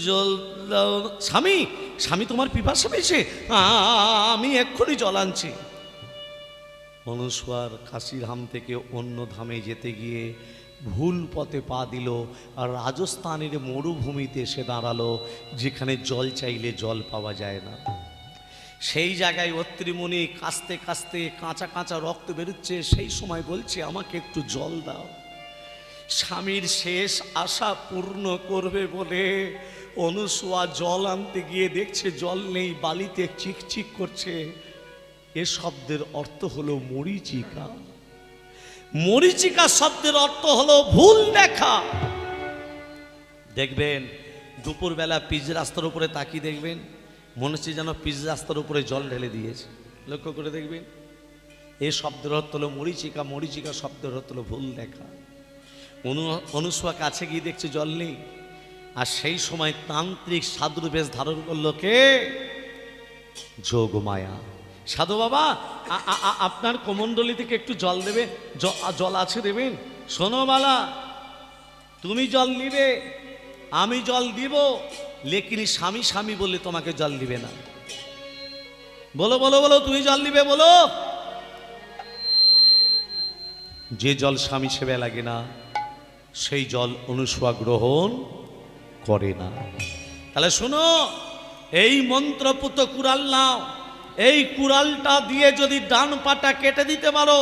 জল দাও। স্বামী, স্বামী তোমার পিপাসা পেয়েছে, আমি এক্ষুনি জল আনছি। অনুসুয়ার কাশির ধাম থেকে অন্য ধামে যেতে গিয়ে ভুল পথে পা দিল, আর রাজস্থানের মরুভূমিতে এসে দাঁড়ালো, যেখানে জল চাইলে জল পাওয়া যায় না। সেই জায়গায় অত্রিমণি কাঁচতে কাঁচতে কাঁচা কাঁচা রক্ত বেরোচ্ছে, সেই সময় বলছে, আমাকে একটু জল দাও। স্বামীর শেষ আশা পূর্ণ করবে বলে অনুসুয়া জল আনতে গিয়ে দেখছে জল নেই, বালিতে চিকচিক করছে। এ শব্দের অর্থ হলো মরীচিকা। মরীচিকা শব্দের অর্থ হলো ভুল দেখা। দেখবেন দুপুরবেলা পিচ রাস্তার উপরে তাকিয়ে দেখবেন, মনে হচ্ছে যেন পিচ রাস্তার উপরে জল ঢেলে দিয়েছে। লক্ষ্য করে দেখবেন, এ শব্দের অর্থ হলো মরীচিকা। মরীচিকা শব্দের অর্থ হলো ভুল দেখা। অনুসুয়া কাছে গিয়ে দেখছে জল নেই, আর সেই সময় তান্ত্রিক সাধুর বেশ ধারণ করলো কে? যোগমায়া। সাধু বাবা, আপনার কোমণ্ডলী থেকে একটু জল দেবে, জল আছে দেবেন? শোনো বালা, তুমি জল দিবে, আমি জল দিব, লেকিন স্বামী স্বামী বললে তোমাকে জল দিবে না। বলো বলো বলো, তুমি জল দিবে বলো। যে জল স্বামী সেবা লাগে না, সেই জল অনুসুয়া গ্রহণ করে না। তাহলে শোনো, এই মন্ত্রপুত কুড়াল নাও, এই কুড়ালটা দিয়ে যদি ডান পাটা কেটে দিতে পারো,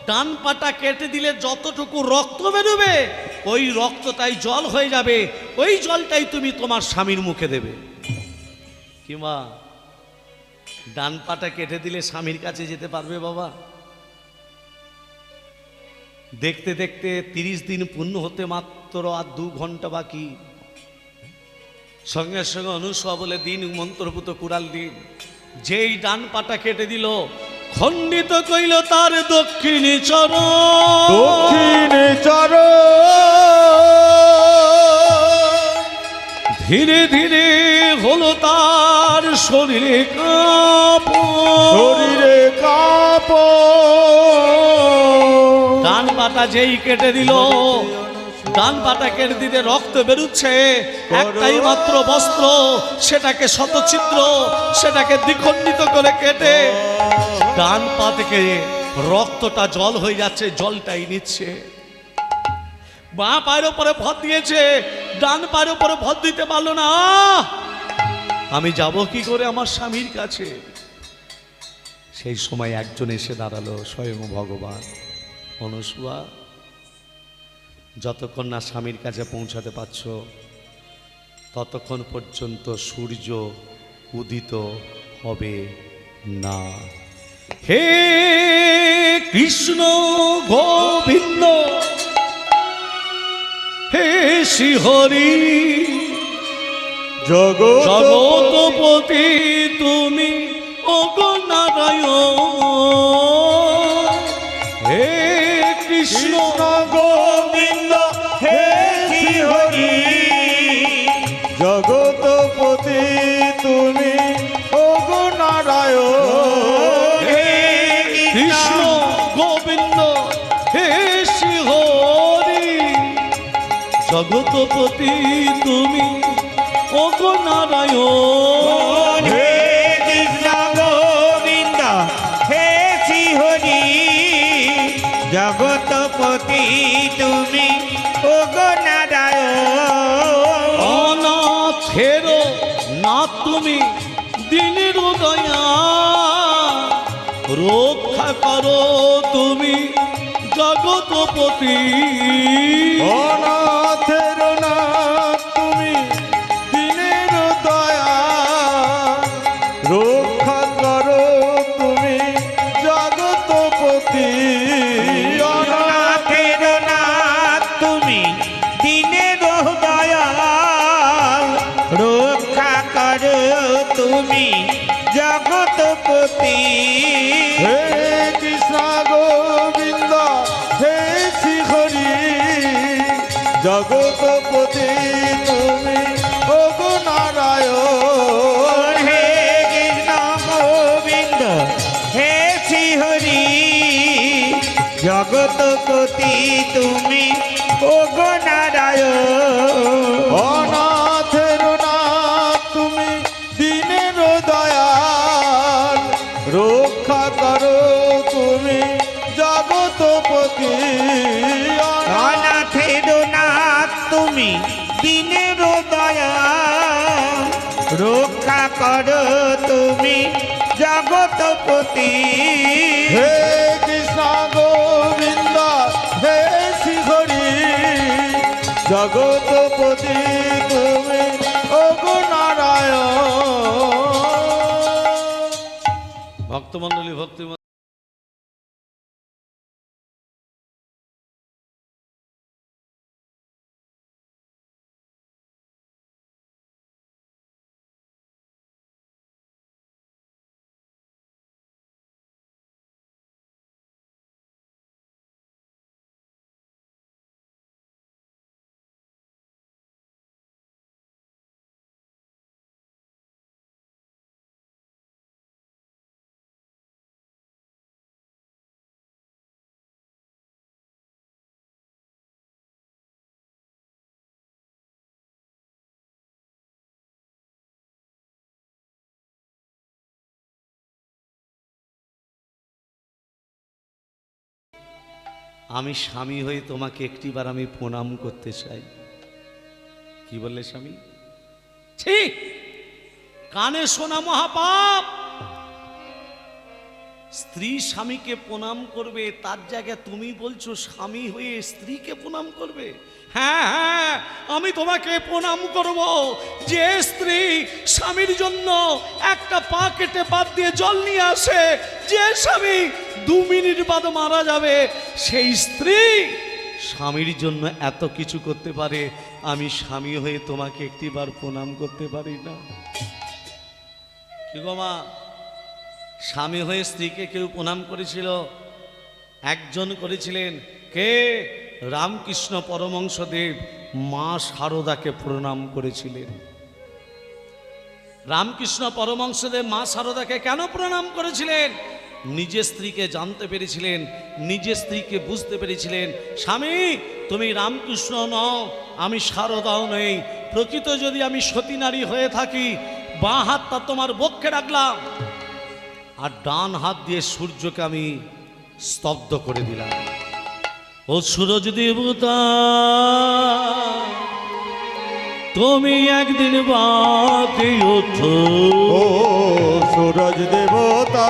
ডান পাটা কেটে দিলে যতটুকু রক্ত বেরোবে, ওই রক্তটাই জল হয়ে যাবে, ওই জলটাই তুমি তোমার স্বামীর মুখে দেবে। কিংবা ডান পাটা কেটে দিলে স্বামীর কাছে যেতে পারবে বাবা? দেখতে দেখতে 30 দিন পূর্ণ হতে মাত্র আর 2 ঘন্টা বাকি। সঙ্গে সঙ্গে অনুসুয়া বলে, দিন মন্ত্রপুত কুড়াল দিন। যেই ডান পাটা কেটে দিল, খণ্ডিত কইল তার দক্ষিণী চরণ। দক্ষিণে চর ধীরে ধীরে হলো তার শরীরে কাঁপন। শরীরে কাপ ডান পাটা যেই কেটে দিল, ডান পাটা কেটে দিতে রক্ত বেরুচ্ছে, একটাই মাত্র বস্ত্র, সেটাকে শতছিদ্র, সেটাকে দ্বিখণ্ডিত করে কেটে ডান পা থেকে রক্তটা জল হয়ে যাচ্ছে, জলটাই নিচ্ছে। বাঁ পায়ের উপরে ভর দিয়েছে, ডান পায়ের উপরে ভর দিতে পারলো না। আমি যাব কি করে আমার স্বামীর কাছে? সেই সময় একজন এসে দাঁড়ালো, স্বয়ং ভগবান। অনুসুয়া, যতক্ষণ না স্বামীর কাছে পৌঁছাতে পারছ, ততক্ষণ পর্যন্ত সূর্য উদিত হবে না। হে কৃষ্ণ গোবিন্দ, হে শ্রীহরি, জগৎপতি তুমি ওগো নারায়ণ। হে কৃষ্ণ গোবিন্দ হে হরি, জগৎপতি তুমি ওগো নারায়ণ। হে কৃষ্ণ গোবিন্দ হে শ্রীহরি, জগৎ জগৎপতি তুমি ওগো নারায়ণ। হে কৃষ্ণ গোবিন্দ হে শ্রীহরি জগৎপতি তুমি ওগো নারায়ণ। অনাথের নাথ তুমি দিনের দয়া রক্ষা করো তুমি জগৎপতি। অনাথের নাথ তুমি দিনের দয়া রক্ষা করো তুমি জগৎপতি। অনাথের নাথ তুমি দিনের দয়া রক্ষা করো তুমি জগৎপতি। হে কৃষ্ণ গোবিন্দ হে শ্রীহরি জগৎপতি তুমি ওগো নারায়ণ। হে কৃষ্ণ গোবিন্দ হে শ্রীহরি জগৎপতি তুমি ওগো নারায়ণ। অনাথের নাথ তুমি দিনের দয়াল রক্ষা করো তুমি জগৎপতি। অনাথের নাথ তুমি দিনের দয়া রক্ষা করো তুমি জগৎপতি। হে কৃষ্ণ গোবিন্দ হে শ্রীহরি জগৎপতি তুমি ওগো নারায়ণ। ভক্তমণ্ডলী ভক্তি আমি স্বামী হয়ে তোমাকে একটিবার আমি প্রণাম করতে চাই। কি বললে স্বামী? ঠিক কানে শোনা মহাপাপ। স্ত্রী স্বামীকে প্রণাম করবে, তার জায়গায় তুমি বলছো স্বামী হয়ে স্ত্রীকে প্রণাম করবে? হ্যাঁ হ্যাঁ, আমি তোমাকে প্রণাম করব। যে স্ত্রী স্বামীর জন্য একটা পা কেটে বাদ দিয়ে জল নিয়ে আসে, যে স্বামী 2 মিনিট বাদে মারা যাবে, সেই স্ত্রী স্বামীর জন্য এত কিছু করতে পারে, আমি স্বামী হয়ে তোমাকে একটিবার প্রণাম করতে পারি না? কি গো মা, স্বামী হয়ে স্ত্রীকে কেউ প্রণাম করেছিল? একজন করেছিলেন। কে? রামকৃষ্ণ পরমহংসদেব মা শারদাকে প্রণাম করেছিলেন। রামকৃষ্ণ পরমহংসদেব মা শারদাকে কেন প্রণাম করেছিলেন? নিজের স্ত্রীকে জানতে পেরেছিলেন, নিজের স্ত্রীকে বুঝতে পেরেছিলেন। স্বামী, তুমি রামকৃষ্ণ নও, আমি শারদাও নেই। প্রকৃত যদি আমি সতী নারী হয়ে থাকি, বাঁ হাতটা তোমার বক্ষে রাখলাম, আর ডান হাত দিয়ে সূর্যকে আমি স্তব্ধ করে দিলাম। ও সূরজ দেবতা, তুমি একদিন বাদে ওঠো। ও সূরজ দেবতা,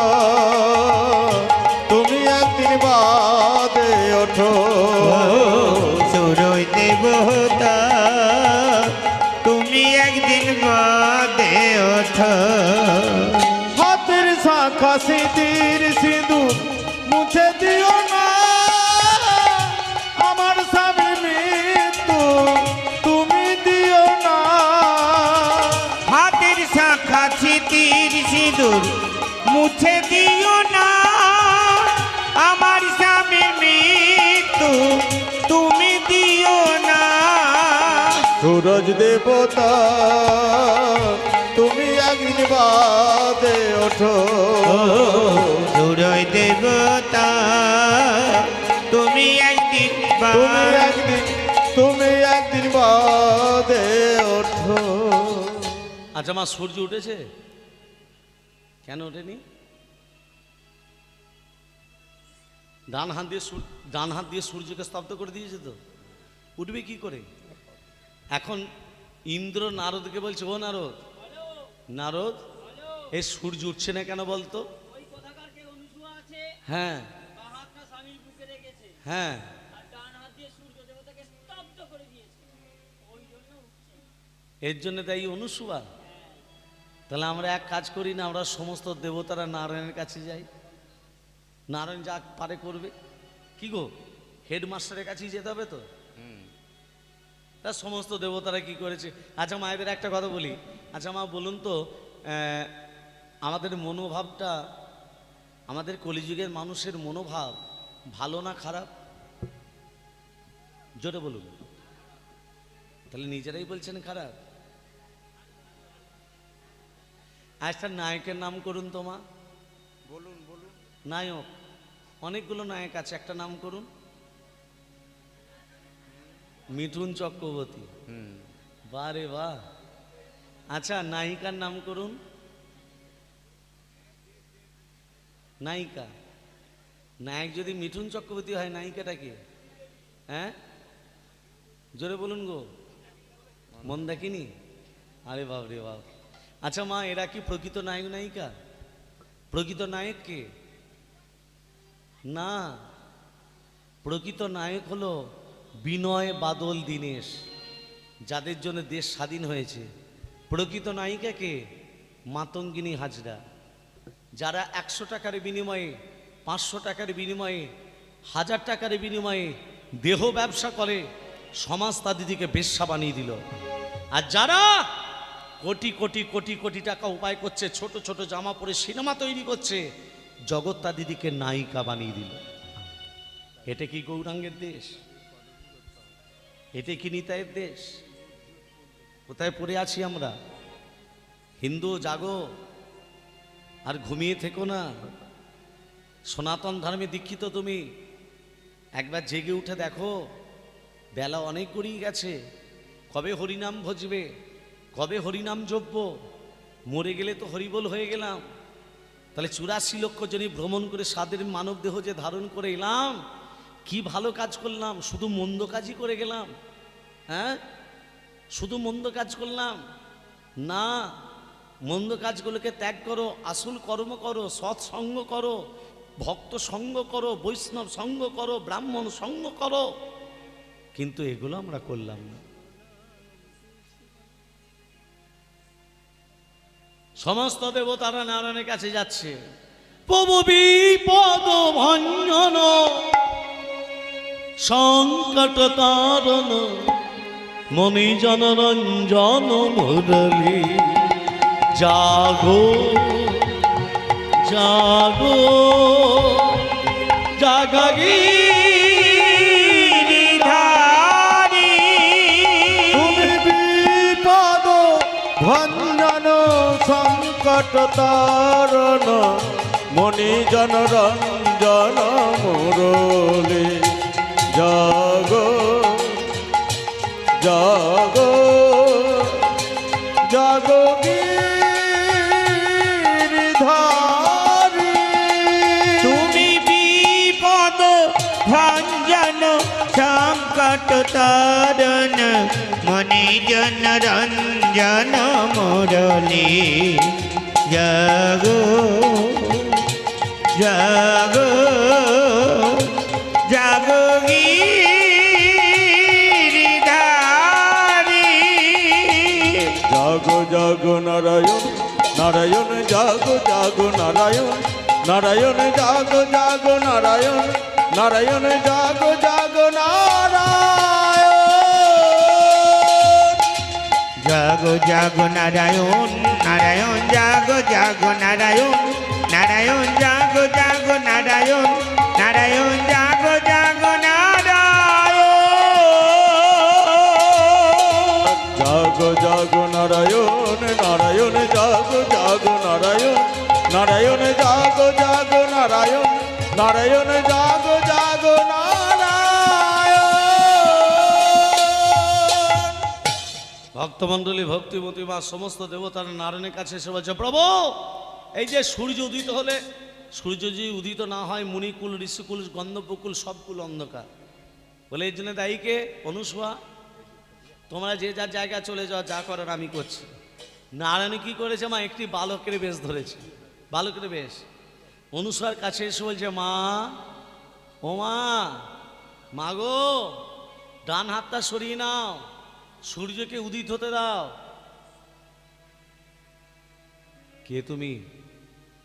তুমি একদিন বাদে ওঠো। সূরজ দেবতা, তুমি একদিন বাদে ওঠো। হাতের শাখা সিঁথির সিঁদুর মুছে দিও না, আমার স্বামীর মৃত্যু তুমি দিও না। হাতের শাখা সিঁথির সিঁদুর মুছে দিও না, আমার স্বামীর মৃত্যু তুমি দিও না। সূরজ দেবতা, তুমি একদিন বাদে ওঠো। সূরজ দেবতা, তুমি একদিন তুমি একদিন বাদে আচ্ছা মা, সূর্য উঠেছে? কেন ওঠেনি? ডান হাত দিয়ে সূর্যকে স্তব্ধ করে দিয়েছে তো, উঠবে কি করে? এখন ইন্দ্র নারদকে বলছে, ও নারদ, নারদ এই সূর্য উঠছে না কেন বলতো? ওই কোথাকার যে অনুসুয়া আছে, হ্যাঁ বা হাতটা স্বামীর বুকে রেখেছে, হ্যাঁ, আর ডান হাত দিয়ে সূর্য দেবতাকে স্তব্ধ করে দিয়েছে, ওই জন্য উঠছে। এর জন্য তাই অনুসুয়া। তাহলে আমরা এক কাজ করি না, আমরা সমস্ত দেবতারা নারায়ণের কাছে যাই, নারায়ণ যা পারে করবে। কি গো, হেডমাস্টারের কাছেই যেতে হবে তো? তা সমস্ত দেবতারা কি করেছে? আচ্ছা মায়েদের একটা কথা বলি, আচ্ছা মা বলুন তো, আমাদের মনোভাবটা, আমাদের কলিযুগের মানুষের মনোভাব ভালো না খারাপ? জোরে বলুন। তাহলে নিজেরাই বলছেন খারাপ। একটা নায়কের নাম করুন তো মা। বলুন বলুন। নায়ক, অনেকগুলো নায়ক আছে, একটা নাম করুন। মিঠুন চক্রবর্তী, বাহ রে বাহ। আচ্ছা নায়িকার নাম করুন। নায়িকা, নায়ক যদি মিঠুন চক্রবর্তী হয়, নায়িকাটা কে? হ্যাঁ জোরে বলুন গো, মন দেখিনি? আরে বাপ রে বাপ। আচ্ছা মা, এরা কি প্রকৃত নায়ক নায়িকা? প্রকৃত নায়ক কে? না, প্রকৃত নায়ক হলো বিনয় বাদল দীনেশ, যাদের জন্য দেশ স্বাধীন হয়েছে। প্রকৃত নায়িকা কে? মাতঙ্গিনী হাজরা, যারা 100 টাকার বিনিময়ে, 500 টাকার বিনিময়ে, 1000 টাকার বিনিময়ে দেহ ব্যবসা করে সমাজ তাদিদিকে বেশ্যা বানিয়ে দিল। আর যারা কোটি কোটি কোটি কোটি টাকা উপায় করছে, ছোট ছোট জামা পরে সিনেমা তৈরি করছে, জগৎ তাদিদিকে নায়িকা বানিয়ে দিল। এটা কি গৌরাঙ্গের দেশ? এটা কি নিতাইয়ের দেশ? কোথায় পড়ে আছি আমরা? হিন্দু জাগো, আর ঘুমিয়ে থেকো না। সনাতন ধর্মে দীক্ষিত তুমি, একবার জেগে উঠে দেখো, বেলা অনেক গড়িয়ে গেছে। কবে হরিনাম ভজবে, কবে হরিনাম জপব? মরে গেলে তো হরিবোল হয়ে গেলাম। তাহলে 84 লক্ষ জনই ভ্রমণ করে সাদের মানব দেহ যে ধারণ করে এলাম, কি ভালো কাজ করলাম? শুধু মন্দ কাজই করে গেলাম? হ্যাঁ, শুধু মন্দ কাজ করলাম না। মন্দ কাজগুলোকে ত্যাগ করো, আসল কর্ম করো, সৎসঙ্গ করো, ভক্ত সঙ্গ করো, বৈষ্ণব সঙ্গ করো, ব্রাহ্মণ সঙ্গ করো। কিন্তু এগুলো আমরা করলাম না। সমস্ত দেবতারা নারায়ণের কাছে যাচ্ছে। প্রভু বিপদ ভঞ্জন সংকট তারণ মনি জনরঞ্জন মুরলী, জাগো জাগো জাগিধারী, তুমি বিপদ ভঞ্জন সংকট তারণ মনি জন রঞ্জন মুরলী, জাগো জাগো জাগো গিরিধারী, তুমি বিপদ ভঞ্জন সংকট তারণ মনি জন রঞ্জন মুরলী, জাগো জাগো জাগো গিরিধারী, জাগো জাগো নারায়ণ নারায়ণ, জাগো জাগো নারায়ণ নারায়ণ, জাগো জাগো নারায়ণ নারায়ণ, জাগো জাগো নারায়ণ, জাগো জাগো নারায়ণ নারায়ণ, জাগো জাগো নারায়ণ নারায়ণ, জাগো জাগো নারায়ণ নারায়ণ, জাগো জাগো নারায়ণ, জাগো জাগো নারায়ণ নারায়ণ, জাগো জাগো নারায়ণ নারায়ণ, জাগো জাগো নারায়ণ নারায়ণ, জাগো জাগো নারায়ণ। ভক্তমণ্ডলী ভক্তিমতী মা সমস্ত দেবতার নারায়ণের কাছে এসে বলছে, প্রভু এই যে সূর্য উদিত হলে, সূর্য যদি উদিত না হয় মুনিকুল ঋষিকুল গন্ধর্বকুল সবকুল অন্ধকার, বলে এই জন্য দায়ী কে? অনুসূয়া। তোমরা যে যার জায়গায় চলে যাও, যা করার আমি করছি। নারায়ণ কি করেছে মা? একটি বালকের বেশ ধরেছে, বালকের বেশ। অনুসূয়ার কাছে এসে বলছে, মা, ও মা, মা গো, ডান হাতটা সরিয়ে নাও, সূর্যকে উদিত হতে দাও। কে তুমি?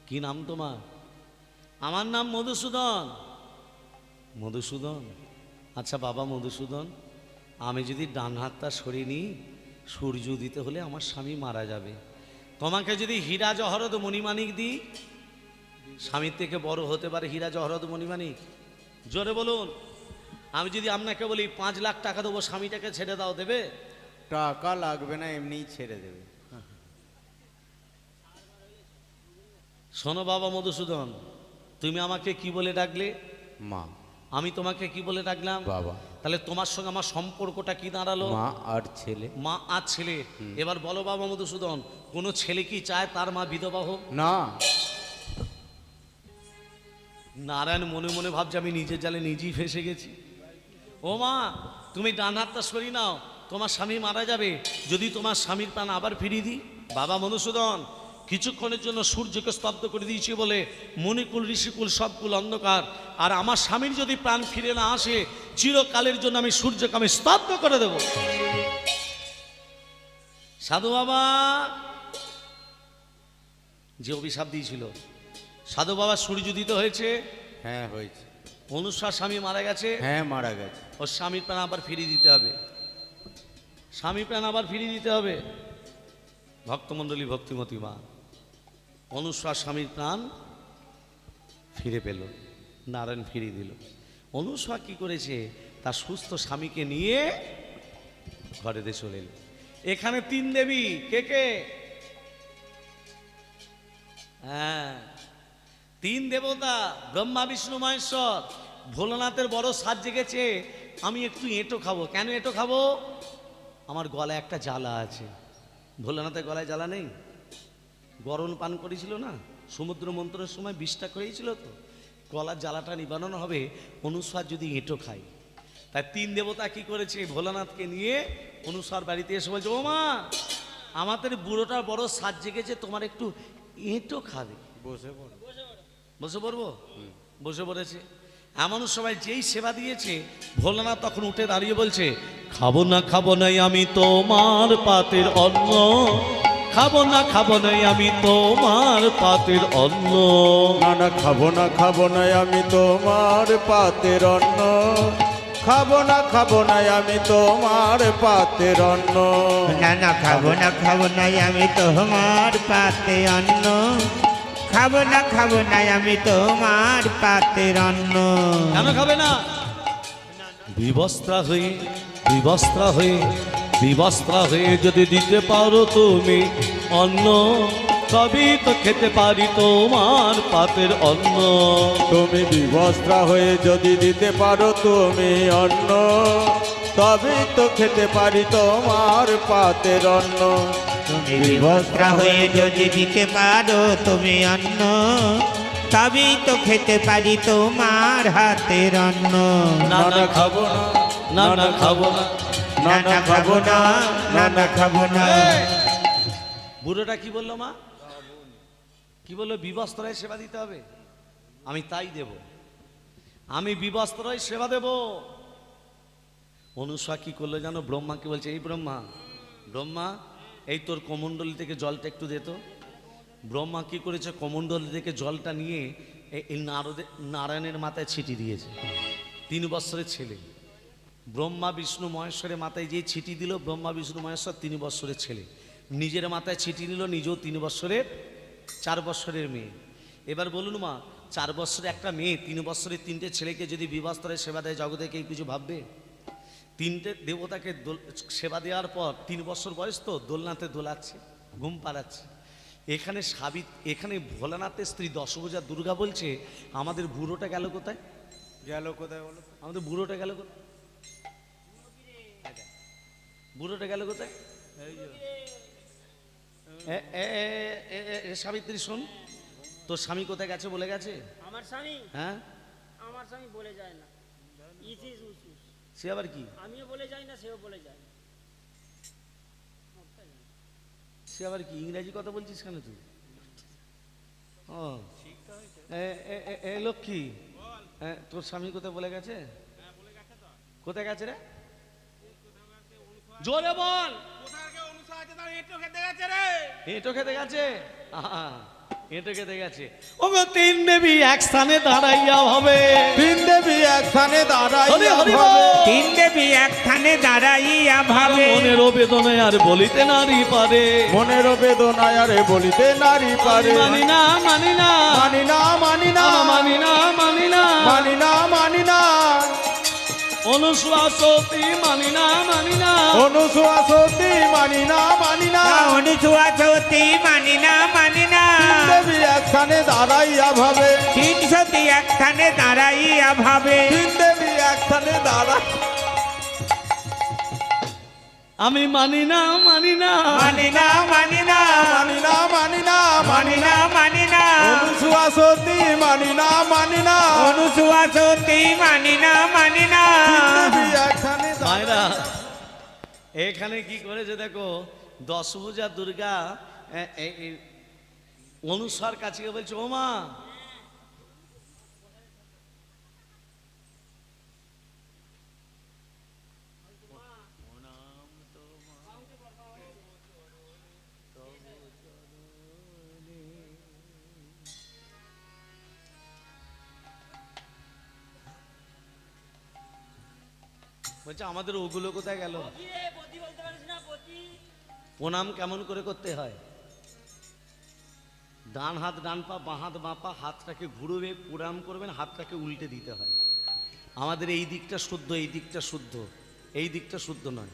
কি নাম তোমার? আমার নাম মধুসূদন। মধুসূদন? আচ্ছা বাবা মধুসূদন, আমি যদি ডান হাতটা সরিয়ে নিই, সূর্য উদিত হলে আমার স্বামী মারা যাবে। তোমাকে যদি হীরা জহরত মণিমাণিক দিই, স্বামীর থেকে বড় হতে পারে হীরা জহরত মণিমাণিক? জোরে বলুন। আমি যদি আপনাকে বলি 5 লাখ টাকা দেবো, স্বামীটাকে ছেড়ে দাও, দেবে? টাকা লাগবে না, এমনিই ছেড়ে দেবে। শোনো বাবা মধুসূদন, তুমি আমাকে কি বলে ডাকলে? মা। আমি তোমাকে কি বলে ডাকলাম? বাবা। তাহলে তোমার সঙ্গে আমার সম্পর্কটা কি দাঁড়ালো? মা আর ছেলে। মা আর ছেলে। এবার বলো বাবা মধুসূদন, কোনো ছেলে কি চায় তার মা বিধবা হোক? না। নারায়ণ মনে মনে ভাবছে আমি নিজের জালে নিজেই ফেসে গেছি। ও মা, তুমি ডান হাতটা সরিয়ে নাও, তোমার স্বামী মারা যাবে। যদি তোমার স্বামীর প্রাণ আবার ফিরিয়ে দিই? বাবা মধুসূদন, কিছুক্ষণের জন্য সূর্যকে স্তব্ধ করে দিয়েছি বলে মণিকুল ঋষিকুল সবকুল অন্ধকার, আর আমার স্বামীর যদি প্রাণ ফিরে না আসে, চিরকালের জন্য আমি সূর্যকে আমি স্তব্ধ করে দেব। সাধু বাবা যে অভিশাপ দিয়েছিল, সাধু বাবা সূর্য উদিত হয়েছে। হ্যাঁ হয়েছে। অনুসূয়ার স্বামী মারা গেছে। হ্যাঁ মারা গেছে। ওর স্বামীর প্রাণ আবার ফিরিয়ে দিতে হবে, স্বামীর প্রাণ আবার ফিরিয়ে দিতে হবে। ভক্তমণ্ডলী ভক্তিমতী মা, অনুসূয়ার স্বামীর প্রাণ ফিরে পেল, নারায়ণ ফিরিয়ে দিল। অনুসূয়া কি করেছে? তার সুস্থ স্বামীকে নিয়ে ঘরেতে চলে এলো। এখানে 3 দেবী, কে কে? হ্যাঁ, 3 দেবতা, ব্রহ্মা বিষ্ণু মহেশ্বর। ভোলানাথের বড় সাজ জেগেছে, আমি একটু এঁটো খাবো। কেন এঁটো খাবো? আমার গলায় একটা জ্বালা আছে। ভোলানাথের গলায় জ্বালা নেই? গরম পান করেছিল না সমুদ্র মন্থনের সময়, বিষটা হয়েছিল তো, গলার জ্বালাটা নিবারণ হবে অনুসূয়া যদি এঁটো খাই। তাই 3 দেবতা কি করেছে? ভোলানাথকে নিয়ে অনুসূয়ার বাড়িতে এসে বলছে, ও মা, আমাদের বুড়োটা বড় সাজ জেগেছে, তোমার একটু এঁটো খাবে। বসে পড়ো। বসে পড়বো? বসে পড়েছে। এমন সময় যেই সেবা দিয়েছে, ভোলানাথ তখন উঠে দাঁড়িয়ে বলছে, খাবো না খাবো নাই আমি তোমার পাতের অন্ন, খাবো না খাবো নাই আমি তোমার পাতের অন্ন। না না খাবো না খাবো না আমি তোমার পাতের অন্ন, খাবো না খাবো না আমি তোমার পাতের অন্ন। না না খাবো না খাবো না আমি তোমার পাতে অন্ন, খাবো না খাবো না আমি তোমার পাতের অন্ন। কেন খাবে না? বিবস্ত্রা হয়ে, বিবস্ত্রা হয়ে, বিবস্ত্রা হয়ে যদি দিতে পারো তুমি অন্ন, তবেই তো খেতে পারি তোমার পাতের অন্ন। তুমি বিবস্ত্রা হয়ে যদি দিতে পারো তুমি অন্ন, তবে তো খেতে পারি তোমার পাতের অন্ন। তুমি বিবস্ত্রা হয়ে যদি দিতে পারো তুমি অন্ন, তবেই তো খেতে পারি তোমার হাতের অন্ন। না না খাবো না, না না খাবো না, না না খাবো না, না না খাবো না। এই! বুড়োটা কি বললো মা? কি বললো? বিবস্ত্রায় সেবা দিতে হবে। আমি তাই দেব, আমি বিবস্ত্রায় সেবা দেব। অনুসূয়া কি করলো জানো? ব্রহ্মাকে বলছে, এই ব্রহ্মা, ব্রহ্মা এই তোর কমণ্ডলী থেকে জলটা একটু দে তো। ব্রহ্মা কি করেছে? কমণ্ডলী থেকে জলটা নিয়ে এই নারায়ণের মাথায় ছিটি দিয়েছে। 3 বৎসরের ছেলে ব্রহ্মা বিষ্ণু মহেশ্বরের মাথায় যে ছিটি দিল, ব্রহ্মা বিষ্ণু মহেশ্বর 3 বৎসরের ছেলে, নিজের মাথায় ছিটি নিল, নিজেও 3 বৎসরের, 4 বৎসরের মেয়ে। এবার বলুন মা, 4 বৎসরের একটা মেয়ে 3 বৎসরের 3টে ছেলেকে যদি বিবস্ত্রায় সেবা দেয়, জগতে কেউ কিছু ভাববে? 3টে দেবতাকে সেবা দেওয়ার পর 3 বছর বয়স তো, দোলনাতে দোলাচ্ছে, ঘুম পাড়াচ্ছে। এখানে এখানে ভোলানাথের স্ত্রী দশভুজা দুর্গা বলছে, আমাদের বুড়োটা গেল কোথায়? গেল কোথায় বলো? আমাদের বুড়োটা গেল কোথায়? বুড়োটা গেল কোথায়? সাবিত্রী শোন, তোর স্বামী কোথায় গেছে বলে গেছে? আমার স্বামী, হ্যাঁ, আমার স্বামী বলে যায় না। ইসিস উসুস। সে আবার কি? আমিও বলে যাই না, সেও বলে যায় না। সে আবার কি? ইংরাজি কথা বলছিস কেন তুই? ও এ লক্ষ্মী, তোর স্বামী কোথায় বলে গেছে? কোথায় গেছে রে? জোরে বল। এঁটো খেতে গেছে? এঁটো খেতে গেছে। ওগো তিন দেবী এক স্থানে দাঁড়াইয়া হবে, তিন দেবী একখানে হরি হরি দাঁড়াইয়া বল। ভাবে। তিন দেবী একখানে দাঁড়াইয়া ভাবে, মনের বেদনায় আর বলিতে নারী পারে, মনের বেদনায় আরে বলিতে নারী পারে। মানি না মানি না মানি না মানি না মানি না মানি না মানি না মানি না অনুশ্বাসতি মানি না মানি না অনুশ্বাসতি মানি না মানি না। অনুসুয়া সতী মানি না মানি না, তিন দেবী একখানে দাঁড়াইয়া ভাবে, তিন সতী একখানে দাঁড়াইয়া ভাবে, তিন দেবী একখানে দাঁড়াই। আমি মানি না মানি না মানি না মানি না মানি না মানি না মানি না মানি না, অনুশ্বাসতি মানি না মানি না। অনুসুয়া সতী মানি না মানি না। তিন দেবী একখানে মায়েরা এখানে কি করেছে দেখো, দশভুজা দুর্গা অনুসার কাছে গিয়ে বলছে, ও মা বলছে আমাদের ওগুলো কোথায় গেল? কি রে, পতি বলতে পারিস না? পতি প্রণাম কেমন করে করতে হয়? ডান হাত ডান পা, বাঁ হাত বাঁ পা, হাতটাকে ঘুরবে, প্রণাম করবেন, হাতটাকে উল্টে দিতে হয়। আমাদের এই দিকটা শুদ্ধ, এই দিকটা শুদ্ধ, এই দিকটা শুদ্ধ নয়,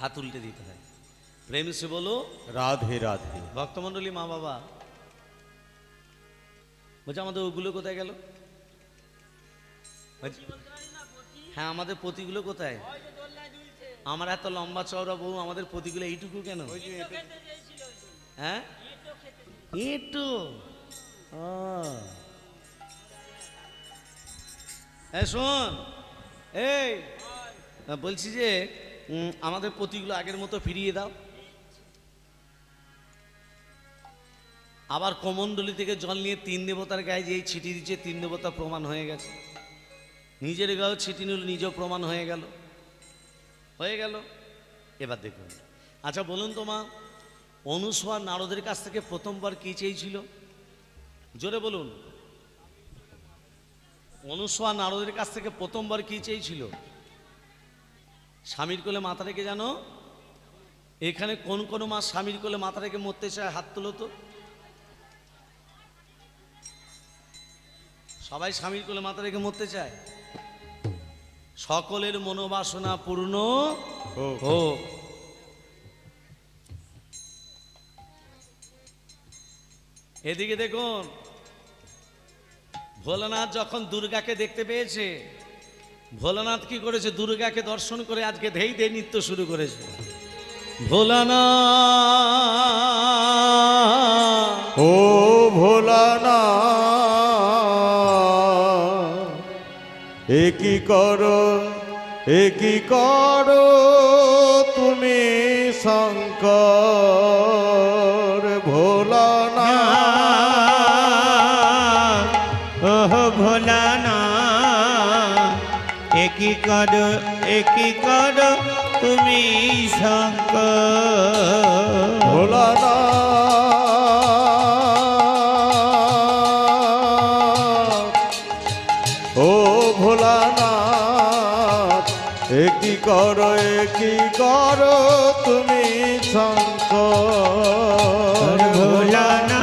হাত উল্টে দিতে হয়। প্রেম সে বলো রাধে রাধে। ভক্তমণ্ডলী, মা বাবা বলছে আমাদের ওগুলো কোথায় গেল? বলছে, বলতে পারিস না? পতি হ্যাঁ আমাদের পতিগুলো কোথায়? ওই যে দোলনায় দুলছে। আমার এত লম্বা চওড়া বউ, আমাদের পতিগুলো এইটুকু কেন? এঁটো খেতে চেয়েছিল ওই জন্য। হ্যাঁ এঁটো খেতে চেয়েছিল। একটু এই শোন, এই বলছি যে আমাদের পতিগুলো আগের মতো ফিরিয়ে দাও। আবার কমণ্ডলী থেকে জল নিয়ে তিন দেবতার গায়ে যে ছিটি দিচ্ছে, তিন দেবতা প্রমাণ হয়ে গেছে। নিজের গায়েও ছিটি নিল, নিজেও প্রমাণ হয়ে গেল, হয়ে গেল। এবার দেখুন, আচ্ছা বলুন তো মা, অনুসূয়া নারদের কাছ থেকে প্রথমবার কি চেয়েছিল? জোরে বলুন। অনুসূয়া নারদের কাছ থেকে প্রথমবার কি চেয়েছিল? স্বামীর কোলে মাথা রেখে, জানো এখানে কোন কোন মা স্বামীর কোলে মাথা রেখে মরতে চায়? হাত তুলো তো। সবাই স্বামীর কোলে মাথা রেখে মরতে চায়। সকলের মনোবাসনা পূর্ণ হোক। এদিকে দেখুন, ভোলানাথ যখন দুর্গাকে দেখতে পেয়েছে, ভোলানাথ কি করেছে? দুর্গাকে দর্শন করে আজকে ধেই ধেই নৃত্য শুরু করেছে। ভোলানাথ ও ভোলানা, একই করো একই করো তুমি শঙ্কর। ভোলানা ও ভোলানা, একই করো তুমি শঙ্কর। ভোলানা ও ভোলানাথ, একই করো তুমি শঙ্কর। ভোলানা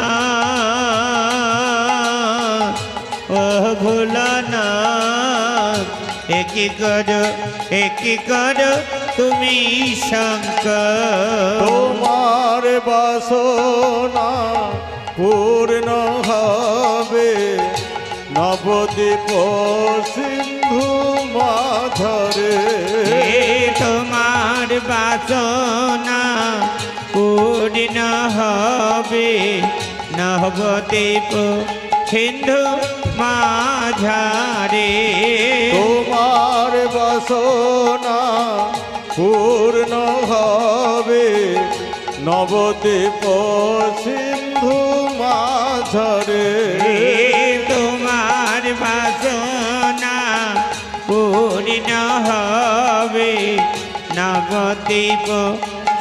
ও ভোলানা, একই করো তুমি শঙ্কর। তোমার বাসনা পূর্ণ হবে নবদ্বীপ সিন্ধু মাঝরে। তোমার বাসনা বাসনা পূর্ণ হবে নবদ্বীপ সিন্ধু মাঝারে তোমার বাসনা পূর্ণ হবে নবদ্বীপ সিন্ধু মাঝরে তোমার বাসনা পূর্ণ হবে নবদ্বীপ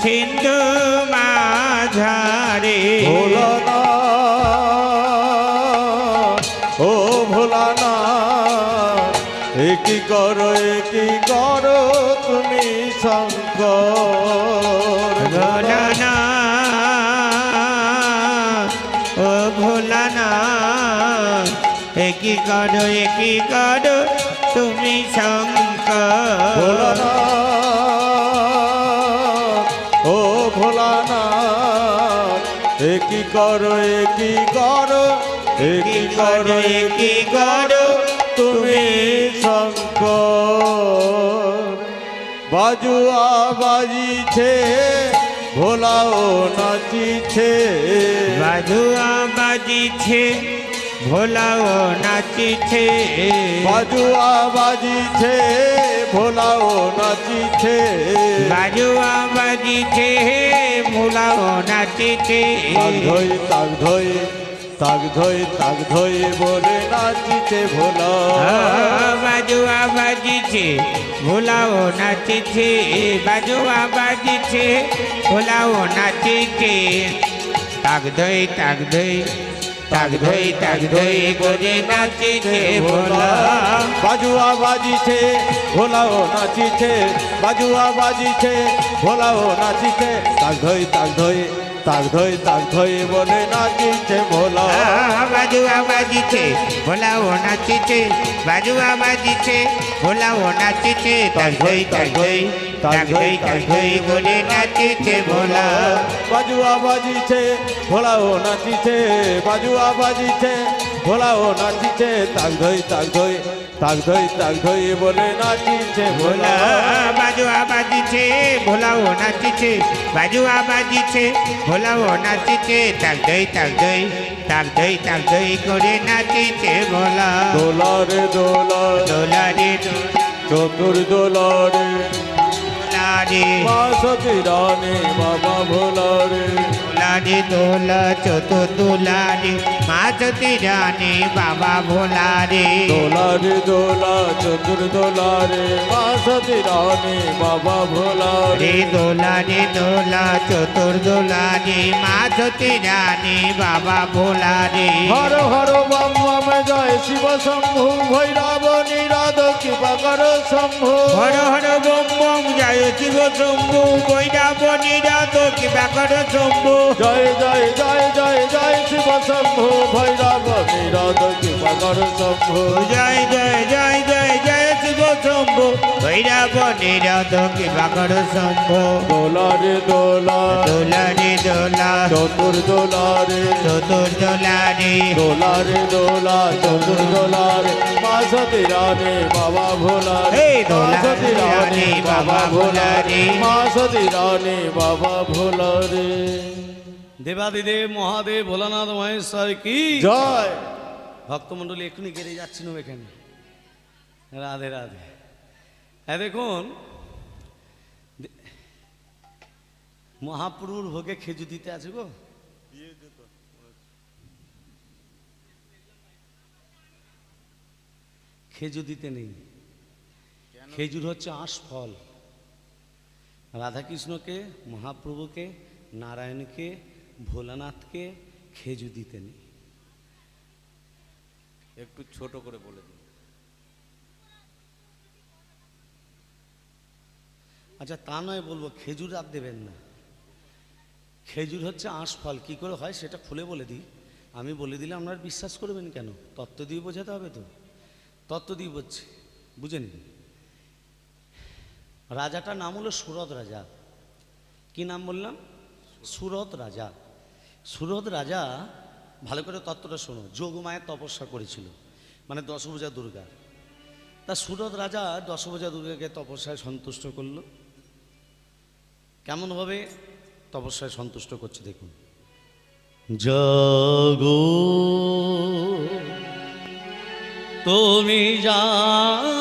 সিন্ধু মাঝারে ভোলানা ও ভোলানা একই করো তুমি শঙ্কর ভোলানা ও ভোলানা একই করো তুমি শঙ্কর ভোলানা ও ভোলানা একই করো তুমি শঙ্কর বাজুয়া বাজিছে ভোলাও নাচিছে বাজুয়া বাজিছে ভোলাও নাচিছে বাজুয়া বাজিছে ভোলাও নাচিছে বাজুয়া বাজিছে ভোলাও নাচিছে তাক ধই বলে নাচিছে ভোলা বাজুয়া বাজিছে ভোলাও নাচিছে বাজুয়া বাজিছে ভোলাও নাচিছে তাক ধই করে নাচিছে ভোলা বাজুয়া বাজিছে ভোলাও নাচিছে বাজুয়া বাজিছে ভোলাও নাচিছে তাক ধই বলে নাচিছে ভোলা বাজুয়া বাজিছে ভোলাও নাচিছে বাজুয়া বাজিছে ভোলাও নাচিছে তাক ধই করে নাচিছে ভোলা বাজুয়া বাজিছে ভোলাও নাচিছে বাজুয়া বাজিছে ভোলাও নাচিছে তাক ধই বলে নাচিছে ভোলা বাজুয়া বাজিছে ভোলাও নাচিছে বাজুয়া বাজিছে ভোলাও নাচিছে তাক ধই করে নাচিছে ভোলা দোলারে দোলারে চতুর দোলারে দোলারে মা সতী রানী বাবা ভোলারে দোলারে দোলা চতুর দোলারে মা সতী রানী বাবা ভোলারে দোলারে দোলা চতুর দোলারে মা সতী রানী বাবা ভোলারে দোলারে দোলা চতুর দোলারে মা সতী রানী বাবা ভোলারে হর হর বাম বাম জয় শিব শম্ভু ভৈরব নিরাদ কৃপা কর শম্ভু হর হর বম বম জয় শিব শম্ভু বৈরাব নিরাদ কৃপা কর শম্ভু জয় জয় জয় জয় জয় শিব শম্ভু ভৈরব নিরাদ কৃপা কর শম্ভু জয় জয় জয় জয় জয় শিব শম্ভু বৈরাব নিরাদ কৃপা কর শম্ভু দোলারে দোলা দোলারে দোলা চতুর দোলারে চতুর দোলারে দোলারে দোলা চতুর দোলারে মা সতী রানী বাবা ভোলারে হে মা দোলারে সতী রানী বাবা ভোলারে ভোলারে। মা সতী রানী বাবা ভোলারে দেবাদিদেব মহাদেব ভোলানাথ মহেশ্বর কি জয় ভক্তমণ্ডলী এক্ষুনি গেড়ে যাচ্ছিল এখানে রাধে রাধে হ্যাঁ দেখুন মহাপ্রভুর ভোগে খেজুর দিতে আছে গো খেজুর দিতে নেই খেজুর হচ্ছে আঁশ ফল রাধাকৃষ্ণকে মহাপ্রভুকে নারায়ণকে ভোলানাথকে খেজুর দিতে নেই একটু ছোট করে বলে দিন। আচ্ছা তা নয় বলবো খেজুর আর দেবেন না খেজুর হচ্ছে আঁশ ফল কী করে হয় সেটা খুলে বলে দিই আমি বলে দিলে আপনারা বিশ্বাস করবেন কেন তত্ত্ব দিয়ে বোঝাতে হবে তো তত্ত্ব দিয়ে বলছি বুঝে নিন রাজাটার নাম হলো সুরত রাজা কি নাম বললাম সুরত রাজা সুরত রাজা ভালো করে তত্ত্বটা শোনো যোগমায়ের তপস্যা করেছিল মানে দশভুজা দুর্গা তা সুরত রাজা দশভুজা দুর্গাকে তপস্যায় সন্তুষ্ট করলো কেমনভাবে তপস্যায় সন্তুষ্ট করছে দেখুন। জাগো তুমি জাগো,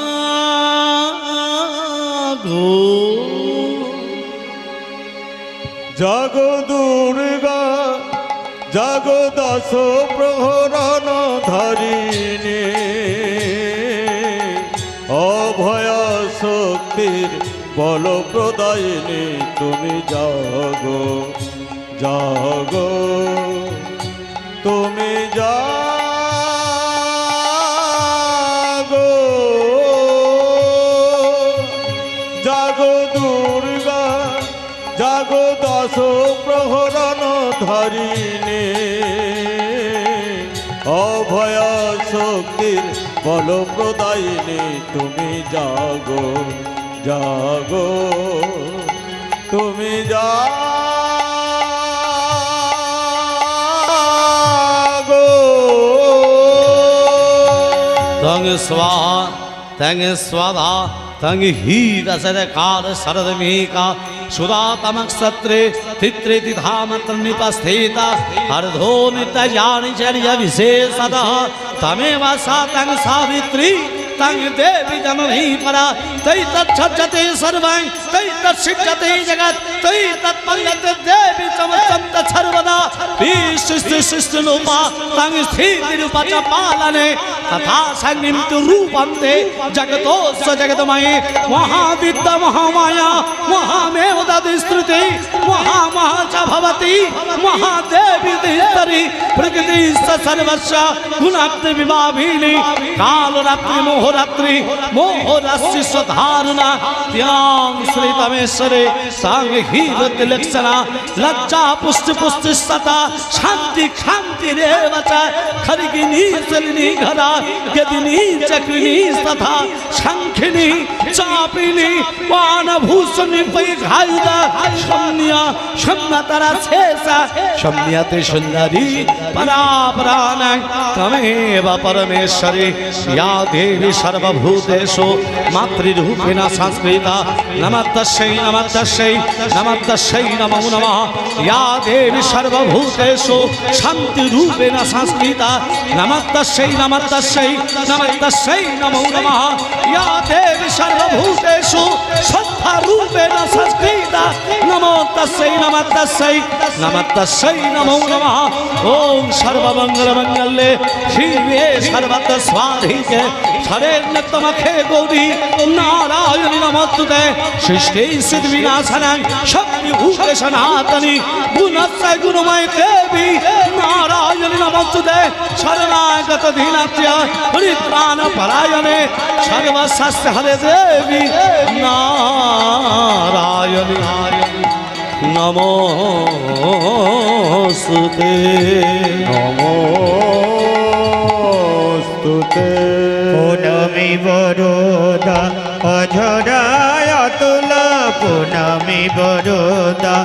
জাগো দুর্গা জাগো দশ প্রহরণ ধারিণী, অভয় শক্তির বল প্রদায়িনী তুমি জাগো জাগো, তুমি জাগো জাগো দুর্গা জাগো দশ প্রহরণ ধারিণী, অভয় শক্তির বল প্রদায়িনী তুমি জাগো জাগো, তুমি জাগো। তং স্বাহা তং স্বাধা তং হীরসরকার শরদমেকা সুরা তমক্ষত্রে তিত্রেতি ধামত্র নিপস্থিতা अर्धो नित्यजानि चर्य विशेषतः तमेव सा तং सावित्री तंग देवी जननी परा तै तच्छते सर्वं तै तत्सिद्धते जगत् तै तत्पल्यते देवी चमचंत सर्वदा विशिष्टरूपा तंग स्थितिरूपा च पालने तथा संनिमित्त रूपन्ते जगतोस्य जगतमये महाविद्या महामाया महामेव तद्स्तुति महामहा च भवति महादेवी देवतरी प्रकृति सर्वस्य गुणात्म विभाविनी कालरात्रि मोहरात्रि मोहरात्रि स्वधारणा त्यां श्री तमेश्वरे सांग हीरति लक्षणा लज्जा पुष्टि पुष्टि सता शांति शांति रेवचा खरिगिनी सलिनी घरा गदिनी चक्रिनी तथा शंखिनी चापिनी वानभूषणी पैघायुधा शम्या शम्यतरा शेषा शम्यते सुंदरी परापराणां तमेव परमेश्वरी या देवी सर्वभूतेषु मातृरूपेण संस्कृता नमस्तस्यै नमस्तस्यै नमस्तस्यै नमो नमः या देवी सर्वभूतेषु शान्तिरूपेण संस्कृता नमस्तस्यै नमस्तस्यै नमस्तस्यै नमो नमः या देवी सर्वभूतेषु सत्तारूपेण संस्कृता नमो तस्यै नमस्तस्यै नमस्तस्यै नमो नमः ओम सर्वमंगलमंगल्ये शिवे सर्वत्र स्वाधिके शरण्यतमखे गौरी नारायणी नमोस्तुते सृष्टि सिद्ध विनाशनं शक्तिभूते सनातनी गुणत्रय गुणमय देवी नारायणी नमोस्तुते शरणागत दीनात्य परित्राण परायणे सर्वशास्त्र हरे देवी नारायणी नमोस्तुते নমস্তুতে। পুনমি বরোদা অঝরায় অতুলা পুনমি বরোদা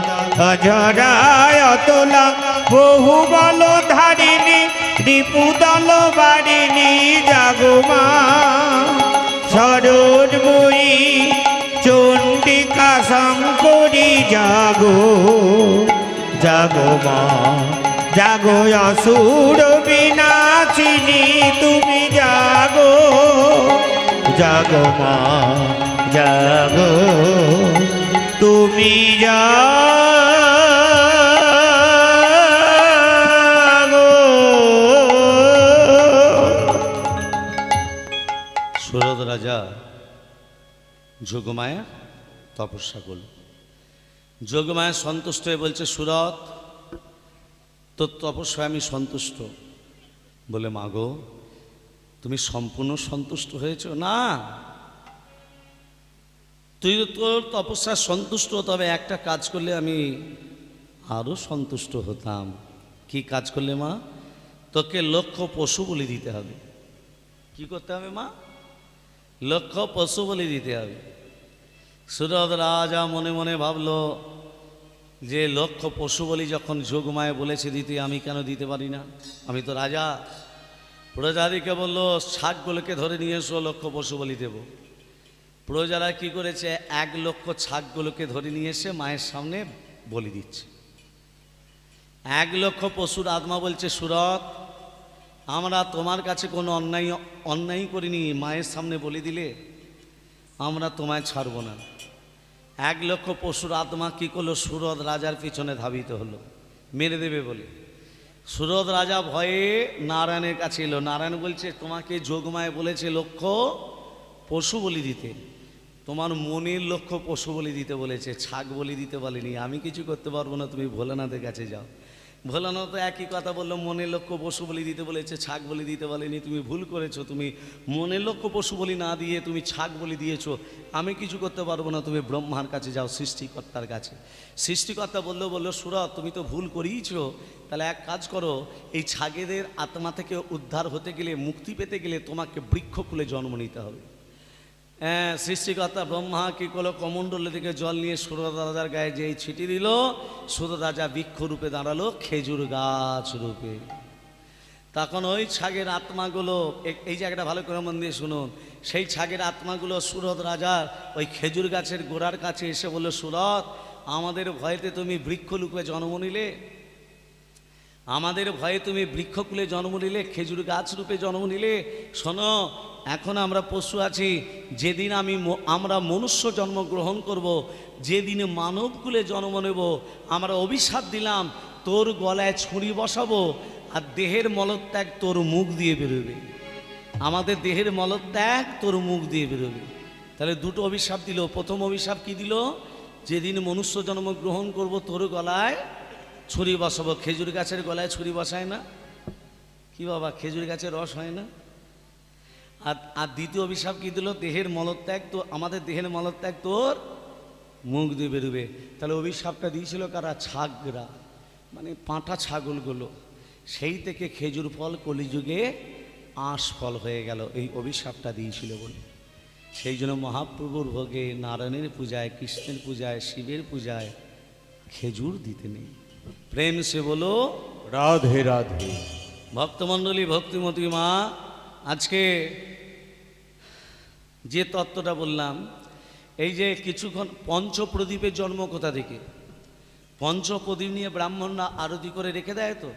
অঝরায় অতুলা বহু বল ধারিণী রিপুদল বারিণী জাগুমা সরোজময়ী চণ্ডিকা শঙ্করী জাগো জাগো মা জাগো অসুর বিনাশিনী তুমি জাগো জাগো মা জাগো তুমি জাগো। সুরদ রাজা যোগমায়া তপস্যা করল। যোগমায়া সন্তুষ্ট হয়ে বলছে, সুরত তোর তপস্যায় আমি সন্তুষ্ট। বলে, মাগো তুমি সম্পূর্ণ সন্তুষ্ট হয়েছ? না, তুই তোর তপস্যা সন্তুষ্ট, তবে একটা কাজ করলে আমি আরও সন্তুষ্ট হতাম। কি কাজ করলে মা? তোকে লক্ষ পশু বলি দিতে হবে। কি করতে হবে মা? লক্ষ পশু বলি দিতে হবে। সুরদ রাজা মনে মনে ভাবল যে লক্ষ পশু বলি যখন যোগমায় বলেছে দিতে, আমি কেন দিতে পারি না? আমি তো রাজা। প্রজাদিকে বলল, শাকগুলোকে ধরে নিয়ে এসো, লক্ষ পশু বলি দেব। প্রজারা কি করেছে, 1,00,000 ছাগগুলোকে ধরে নিয়ে এসে মায়ের সামনে বলি দিচ্ছে। 1,00,000 পশুর আত্মা বলছে, সুরত আমরা তোমার কাছে কোনো অন্যায় করিনি, মায়ের সামনে বলি দিলে আমরা তোমায় ছাড়ব না। 1,00,000 পশুর আত্মা কি করলো, সুরত রাজার পিছনে ধাবিত হলো মেরে দেবে বলে। সুরত রাজা ভয়ে নারায়ণের কাছে এলো। নারায়ণ বলছে, তোমাকে যোগমায় বলেছে লক্ষ্য পশু বলি দিতে, তোমার মনের লক্ষ্য পশু বলি দিতে বলেছে, ছাগ বলি দিতে বলেনি। আমি কিছু করতে পারবো না, তুমি ভোলানাথের কাছে যাও। ভোলানাথ একই কথা বললো, মনের লক্ষ্য পশু বলি দিতে বলেছে, ছাগ বলি দিতে বলেনি, তুমি ভুল করেছো, তুমি মনের লক্ষ্য পশু বলি না দিয়ে তুমি ছাগ বলি দিয়েছো, আমি কিছু করতে পারবো না, তুমি ব্রহ্মার কাছে যাও, সৃষ্টিকর্তার কাছে। সৃষ্টিকর্তা বললো সুরত তুমি তো ভুল করিয়েছো, তাহলে এক কাজ করো, এই ছাগেদের আত্মা থেকে উদ্ধার হতে গেলে, মুক্তি পেতে গেলে তোমাকে বৃক্ষকুলে জন্ম নিতে হবে। হ্যাঁ, সৃষ্টিকর্তা ব্রহ্মা কি করলো, কমণ্ডলে থেকে জল নিয়ে সুরত রাজার গায়ে যেই ছিটি দিল, সুরত রাজা বৃক্ষরূপে দাঁড়ালো খেজুর গাছ রূপে। তখন ওই ছাগের আত্মাগুলো, এই জায়গাটা ভালো করে মন দিয়ে শুনুন, সেই ছাগের আত্মাগুলো সুরত রাজার ওই খেজুর গাছের গোড়ার কাছে এসে বলল, সুরত আমাদের ভয়েতে তুমি বৃক্ষরূপে জন্ম নিলে, আমাদের ভয়ে তুমি বৃক্ষকুলে জন্ম নিলে, খেজুর গাছ রূপে জন্ম নিলে। শোনো, এখন আমরা পশু আছি, যেদিন আমরা মনুষ্য জন্মগ্রহণ করব, যেদিন মানবকুলে জন্ম নেব, আমরা অভিশাপ দিলাম তোর গলায় ছুরি বসাবো, আর দেহের মলত্যাগ তোর মুখ দিয়ে বেরোবে, আমাদের দেহের মলত্যাগ তোর মুখ দিয়ে বেরোবে। তাহলে দুটো অভিশাপ দিল। প্রথম অভিশাপ কি দিল, যেদিন মনুষ্য জন্মগ্রহণ করব তোর গলায় ছুরি বসাবো। খেজুর গাছের গলায় ছুরি বসায় না কি বাবা, খেজুর গাছের রস হয় না? আর দ্বিতীয় অভিশাপ কি দিল, দেহের মলত্যাগ তো, আমাদের দেহের মলত্যাগ তোর মুখ দিয়ে বেরোবে। তাহলে অভিশাপটা দিয়েছিল কারা, ছাগরা, মানে পাঁঠা ছাগলগুলো। সেই থেকে খেজুর ফল কলিযুগে আঁশ ফল হয়ে গেল, এই অভিশাপটা দিয়েছিল বলে। সেই জন্য মহাপ্রভুর ভোগে, নারায়ণের পূজায়, কৃষ্ণের পূজায়, শিবের পূজায় খেজুর দিতে নেই। প্রেম সে বলো রাধে রাধে। ভক্তমণ্ডলী, ভক্তিমতী মা, আজকে যে তত্ত্বটা বললাম, এই যে কিছুক্ষণ পঞ্চপ্রদীপের জন্ম কোথা থেকে, পঞ্চপ্রদীপ নিয়ে ব্রাহ্মণরা আরতি করে রেখে দেয় তো,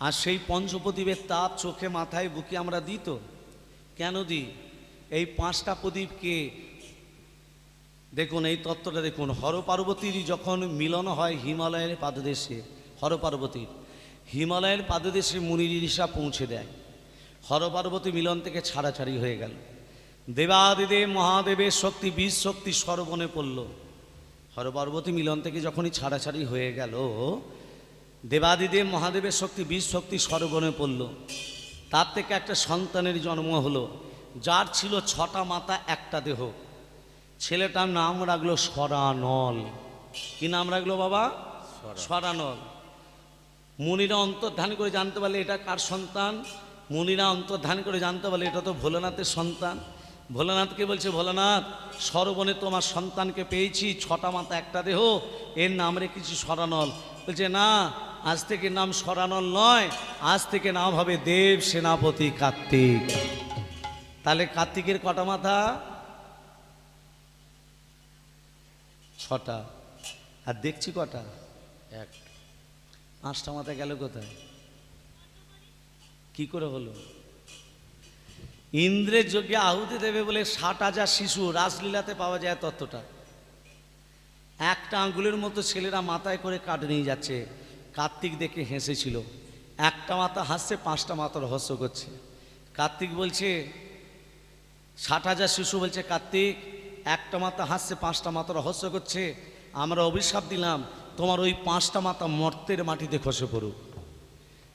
আর সেই পঞ্চপ্রদীপের তাপ চোখে মাথায় বুকে আমরা দিই তো। কেন দিই? এই 5টা প্রদীপকে দেখুন, এই তত্ত্বটা দেখুন। হর পার্বতীর যখন মিলন হয় হিমালয়ের পাদদেশে, হর পার্বতীর হিমালয়ের পাদদেশে মুনি ঋষা পৌঁছে দেয়। হর পার্বতী মিলন থেকে ছাড়াছাড়ি হয়ে গেল। দেবাদিদেব মহাদেবের শক্তি, বীজ শক্তি সর্বনে পড়ল। হর পার্বতী মিলন থেকে যখনই ছাড়াছাড়ি হয়ে গেল, দেবাদিদেব মহাদেবের শক্তি, বীজ শক্তি সর্বনে পড়ল। তার থেকে একটা সন্তানের জন্ম হলো, যার ছিল 6টা মাথা, একটা দেহ। ছেলেটার নাম রাখলো সরানল। কি নাম রাখলো বাবা? সরানল। মুনিরা অন্তর্ধান করে জানতে পারলে এটা কার সন্তান, মুনিরা অন্তর্ধান করে জানতে পারলে এটা তো ভোলানাথের সন্তান। ভোলানাথকে বলছে, ভোলানাথ সরবনে তোমার সন্তানকে পেয়েছি, 6টা মাথা একটা দেহ, এর নাম রেখেছি সরানল। বলছে না, আজ থেকে নাম সরানল নয়, আজ থেকে নাম হবে দেব সেনাপতি কার্তিক। তাহলে কার্তিকের কটা মাথা? 6টা। আর দেখছি কটা? 1। 5টা মাথা গেল কোথায়? কি করে হলো? ইন্দ্রের যজ্ঞে আহুতি দেবে বলে 60,000 শিশু, রাসলীলাতে পাওয়া যায় তত্ত্বটা। একটা আঙ্গুলের মতো ছেলেরা মাথায় করে কাঠ নিয়ে যাচ্ছে। কার্তিক দেখে হেসেছিল। একটা মাথা হাসছে, 5টা মাথা রহস্য করছে। কার্তিক বলছে, 60,000 শিশু বলছে, কার্তিক একটা মাথা হাসছে, 5টা মাথা রহস্য করছে, আমরা অভিশাপ দিলাম তোমার ওই 5টা মাথা মর্তের মাটিতে খসে পড়ুক।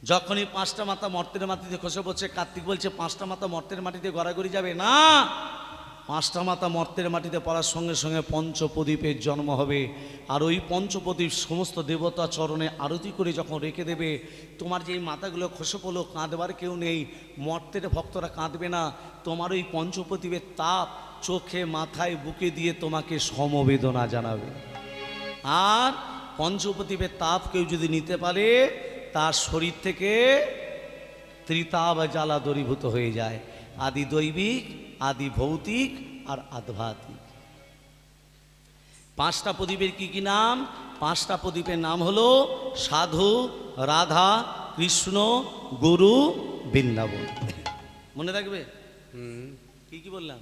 যখনই 5টা মাথা মর্তের মাটিতে খসে পড়ছে, কার্তিক বলছে 5টা মাথা মর্তের মাটিতে গড়াগড়ি যাবে না, 5টা মাথা মর্তের মাটিতে পড়ার সঙ্গে সঙ্গে পঞ্চপ্রদীপের জন্ম হবে। আর ওই পঞ্চপ্রদীপ সমস্ত দেবতা চরণে আরতি করে যখন রেখে দেবে, তোমার যেই মাথাগুলো খসে পড়লো, কাঁদবার কেউ নেই, মর্তের ভক্তরা কাঁদবে না, তোমার ওই পঞ্চপ্রদীপের তাপ চোখে মাথায় বুকে দিয়ে তোমাকে সমবেদনা জানাবে। আর পঞ্চপ্রদীপের তাপ কেউ যদি নিতে পারে, তার শরীর থেকে ত্রিতাপ জ্বালা দূরীভূত হয়ে যায়। আদি দৈবিক, আদি ভৌতিক, আর আধ্যাত্মিক। পাঁচটা প্রদীপের কি কি নাম? পাঁচটা প্রদীপের নাম হলো সাধু, রাধা, কৃষ্ণ, গুরু, বৃন্দাবন। মনে থাকবে? কি কি বললাম?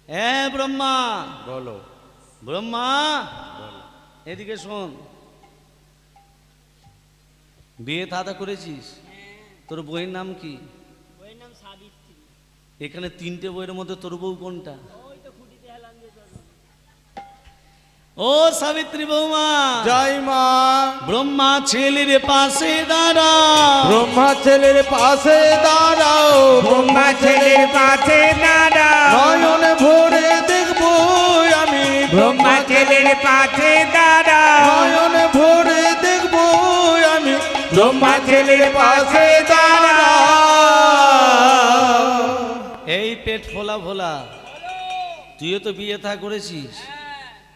হ্যাঁ, ব্রহ্মা, বলো। ব্রহ্মা এদিকে শোন, বিয়ে থাদা করেছিস? তোর বইয়ের নাম কি? বইয়ের নাম সাবিত্রী। এখানে তিনটে বইয়ের মধ্যে তোর বউ কোনটা? ওই তো খুঁটিতে হেলান দিয়ে চলো। ও সাবিত্রী বৌমা, জয় মা। ব্রহ্মা ছেলের পাশে দাঁড়া, ব্রহ্মা ছেলের পাশে দাঁড়াও, ব্রহ্মা ছেলের পাশে দাঁড়াও, নয়নে ভরে দেখবো আমি, ব্রহ্মা ছেলের পাশে দাঁড়াও, নয়নে ভরে দেখবো আমি, ব্রহ্মা ছেলের পাশে দাঁড়াও। এই পেট ফোলা ভোলা, তুইও তো বিয়ে থা করেছিস,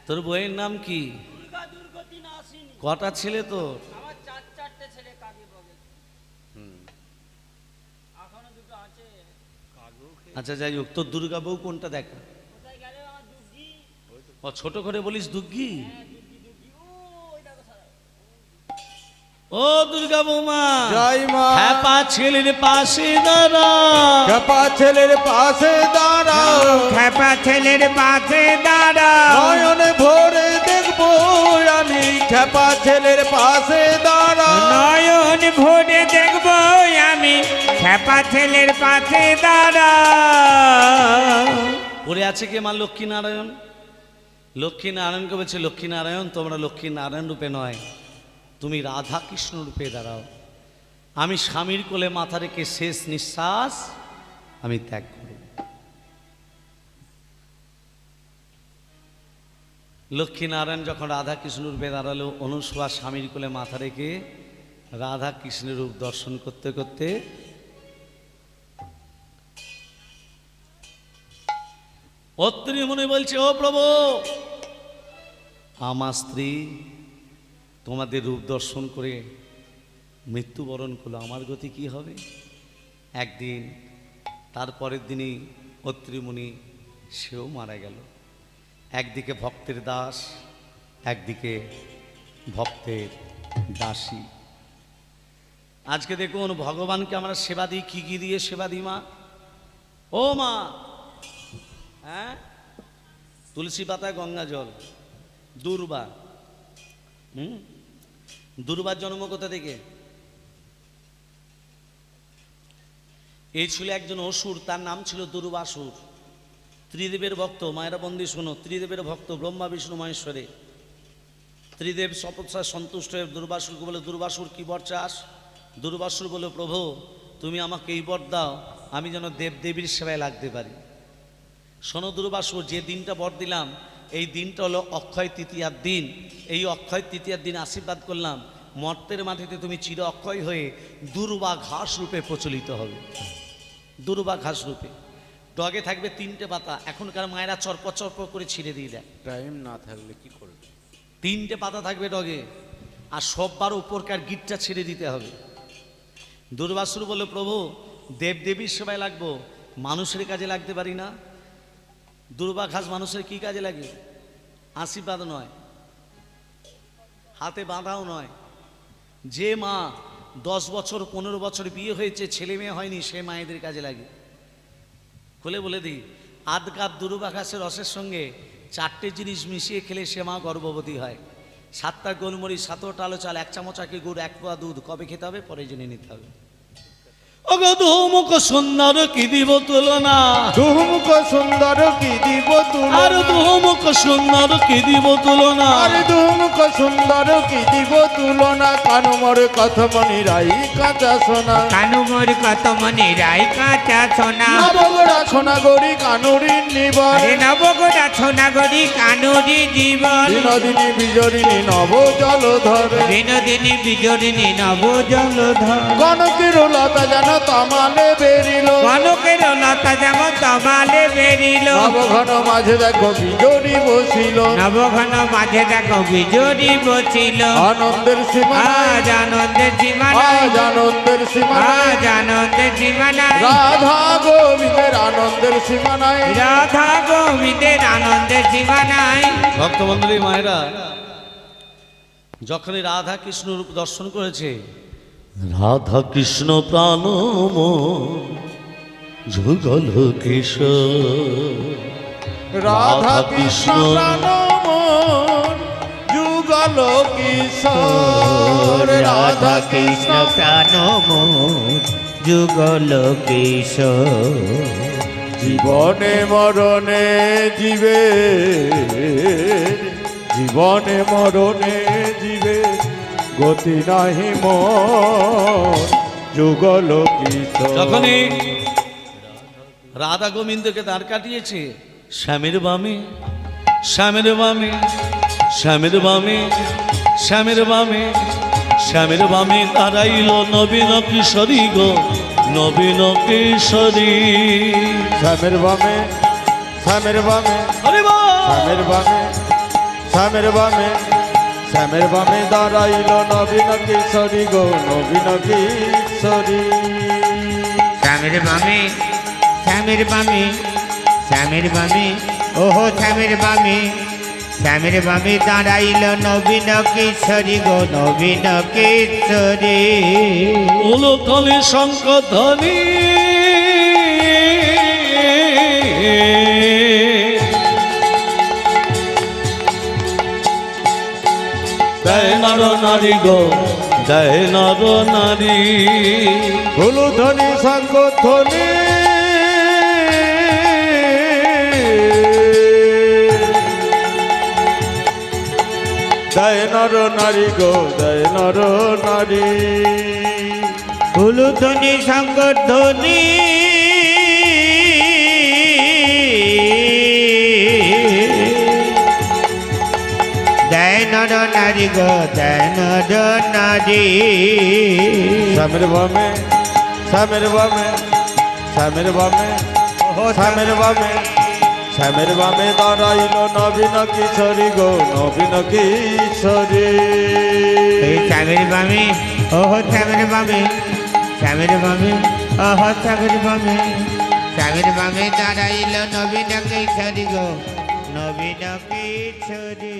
তোর বইয়ের নাম কি? দুর্গা দুর্গতি না আসেনি। কটা ছেলে তোর? আমার চারটে ছেলে কাজে বগে। এখনো দুটো আছে। আচ্ছা যাই হোক, তোর দুর্গা বউ কোনটা দেখা? কোথায় গেলে আমার দুর্গি? ও ছোট করে বলিস দুগ্গি। ওই দেখো সারা। ও দুর্গা বৌমা, জয় মা। হ্যাপা ছেলের পাশে দাঁড়া, খেপা ছেলের পাশে দাঁড়াও, খেপা ছেলের পাশে দাঁড়াও, নয়নে ভরে দেখবো আমি, খেপা ছেলের পাশে দাঁড়াও, নয়ন ভরে দেখবো আমি, খেপা ছেলের পাশে দাঁড়াও। পড়ে আছে কে? মা লক্ষ্মী নারায়ণ। লক্ষ্মী নারায়ণকে বলছে, লক্ষ্মী নারায়ণ তোমরা লক্ষ্মী নারায়ণ রূপে নয়, তুমি রাধা কৃষ্ণ রূপে দাঁড়াও। আমি স্বামীর কোলে মাথা রেখে শেষ নিঃশ্বাস আমি ত্যাগ করব। লক্ষ্মী নারায়ণ যখন রাধা কৃষ্ণ রূপে দাঁড়ালো, অনুসূয়া স্বামীর কোলে মাথা রেখে রাধা কৃষ্ণের রূপ দর্শন করতে করতে অত্রি মনে বলছে, ও প্রভু, আমার স্ত্রী তোমাদের রূপ দর্শন করে মৃত্যুবরণ করলো, আমার গতি কি হবে? একদিন তারপরের দিনই অত্রিমুনি সেও মারা গেল। একদিকে ভক্তের দাস, একদিকে ভক্তের দাসী। আজকে দেখুন ভগবানকে আমরা সেবা দিই, কি কি দিয়ে সেবা দিই মা? ও মা, হ্যাঁ, তুলসী পাতায় গঙ্গা জল, দুর্বা। দুর্বার জন্ম কোথা থেকে? এই ছিল একজন অসুর, তার নাম ছিল দুর্বাসুর। ত্রিদেবের ভক্ত, মায়েরা বন্দি শোনো, ত্রিদেবের ভক্ত ব্রহ্মা বিষ্ণু মহেশ্বরে। ত্রিদেব শপথা সন্তুষ্ট হয়ে দুর্বাসুরকে বলে, দুর্বাসুর কি বর চাস? দুর্বাসুর বলে, প্রভু তুমি আমাকে এই বর দাও, আমি যেন দেবদেবীর সেবায় লাগতে পারি। শোনো দুর্বাসুর, যে দিনটা বর দিলাম এই দিনটা হলো অক্ষয় তৃতীয়ার দিন। এই অক্ষয় তৃতীয়ার দিন আশীর্বাদ করলাম, মর্তের মাটিতে তুমি চির অক্ষয় হয়ে দুর্বা ঘাস রূপে প্রচলিত হবে। দুর্বা ঘাস রূপে ডগে থাকবে তিনটে পাতা, এখনকার মায়েরা চরপ চরপ করে ছিঁড়ে দিয়ে দেয়। টাইম না থাকলে কি করবে? তিনটে পাতা থাকবে ডগে, আর সববার উপরকার গিটটা ছেড়ে দিতে হবে। দুর্বাসুর বলে, প্রভু দেবদেবীর সেবায় লাগবো, মানুষের কাজে লাগতে পারি না। দুর্বা ঘাস মানুষের কি কাজে লাগে? আশীর্বাদ নয়, হাতে বাঁধাও নয়। যে মা 10 বছর 15 বছর বিয়ে হয়েছে, ছেলে মেয়ে হয়নি, সে মায়েদের কাজে লাগে। খুলে বলে দিই, আধ কাপ দুর্বা ঘাসের রসের সঙ্গে 4টে জিনিস মিশিয়ে খেলে সে মা গর্ভবতী হয়। 7টা গোলমরিচ, 7টা আলো চাল, 1 চামচ আখি গুড়, 1 পোয়া দুধ, কবে খেতে হবে পরে জেনে নিতে হবে। অগধুমুখ সুন্দর কি দিব তুলনা, দুমুখ সুন্দর কি দিব আর তুলনা, দুমুখ সুন্দর কি দিব তুলনা, আর দুমুখ সুন্দর কি দিব তুলনা, কানুমর কথমনি রাই কাঁচা সোনা, কানুমোর কত মনে রাই কাঁচা সোনা, নবগড়া সোনা গরি কানুরির নিবর, আরে নবগোড়া সোনা গরি কানুরি জীবন, বিনোদিনী বিজরিনী নব জলধর, বিনোদিনী বিজরিনী নব জলধর, কনকের লতা যেন তামালে বেরিল কনকের লতা যেমন তমালে বেরিল নবঘন মাঝে দেখো বিজড়ি বসিল নবঘন মাঝে দেখো বিজড়ি বচিল আনন্দের সীমা আজ আনন্দের সীমা নাই আজ আনন্দের সীমা আজ আনন্দের সীমা নাই রাধা গোবিন্দের আনন্দের সীমা নাই রাধা গোবিন্দের আনন্দের সীমা নাই ভক্তমন্ডলী মায়েরা যখনই রাধা কৃষ্ণ রূপ দর্শন করেছে, রাধা কৃষ্ণ প্রাণ যুগল কিশোর, রাধা কৃষ্ণ প্রাণ মন যুগল কিশোর রাধা কৃষ্ণ প্রাণ যুগল কিশোর জীবনে মরণে জীবে জীবনে মরণে জীবে গতি নাহি মন যুগল কিশোর যখনই রাধা গোবিন্দকে দাঁড় কাটিয়েছে, শ্যামের বামে শ্যামের বামে শ্যামের বামে শ্যামের বামে শ্যামের বামে দাঁড়াইল নবীন কিশোরী গো নবীন কিশোরী। শ্যামের বামে শ্যামের বামে হরি বল! শ্যামের বামে শ্যামের বামে শ্যামের বামে দাঁড়াইল নবীন কিশোরী গো নবীন কিশোরী। শ্যামের বামে শ্যামের বামে শ্যামের বামে ওহো শ্যামের বামে শ্যামের বামে দাঁড়াইল নবীন কিশোরী গো নবীন কিশোরী উলকলে শঙ্খ ধ্বনি জয় নর নারী গো জয় নর নারী। ধ্বনি শঙ্খ ধ্বনি জয় নর নারী গো জয় নর নারী। হুলুধ্বনি সংগধ্বনি জয় নর নারী গো জয় নর নারী শ্যামের বামে শ্যামের বামে শ্যামের বামে শ্যামের বামে শ্যামের বামে দাঁড়াইল নবীন কিশোরী গো নবীন কিশোরী। এই শ্যামের বামে ওহো শ্যামের বামে শ্যামের বামে ওহো শ্যামের বামে শ্যামের বামে দাঁড়াইল নবীন কিশোরী গো নবীন কিশোরী।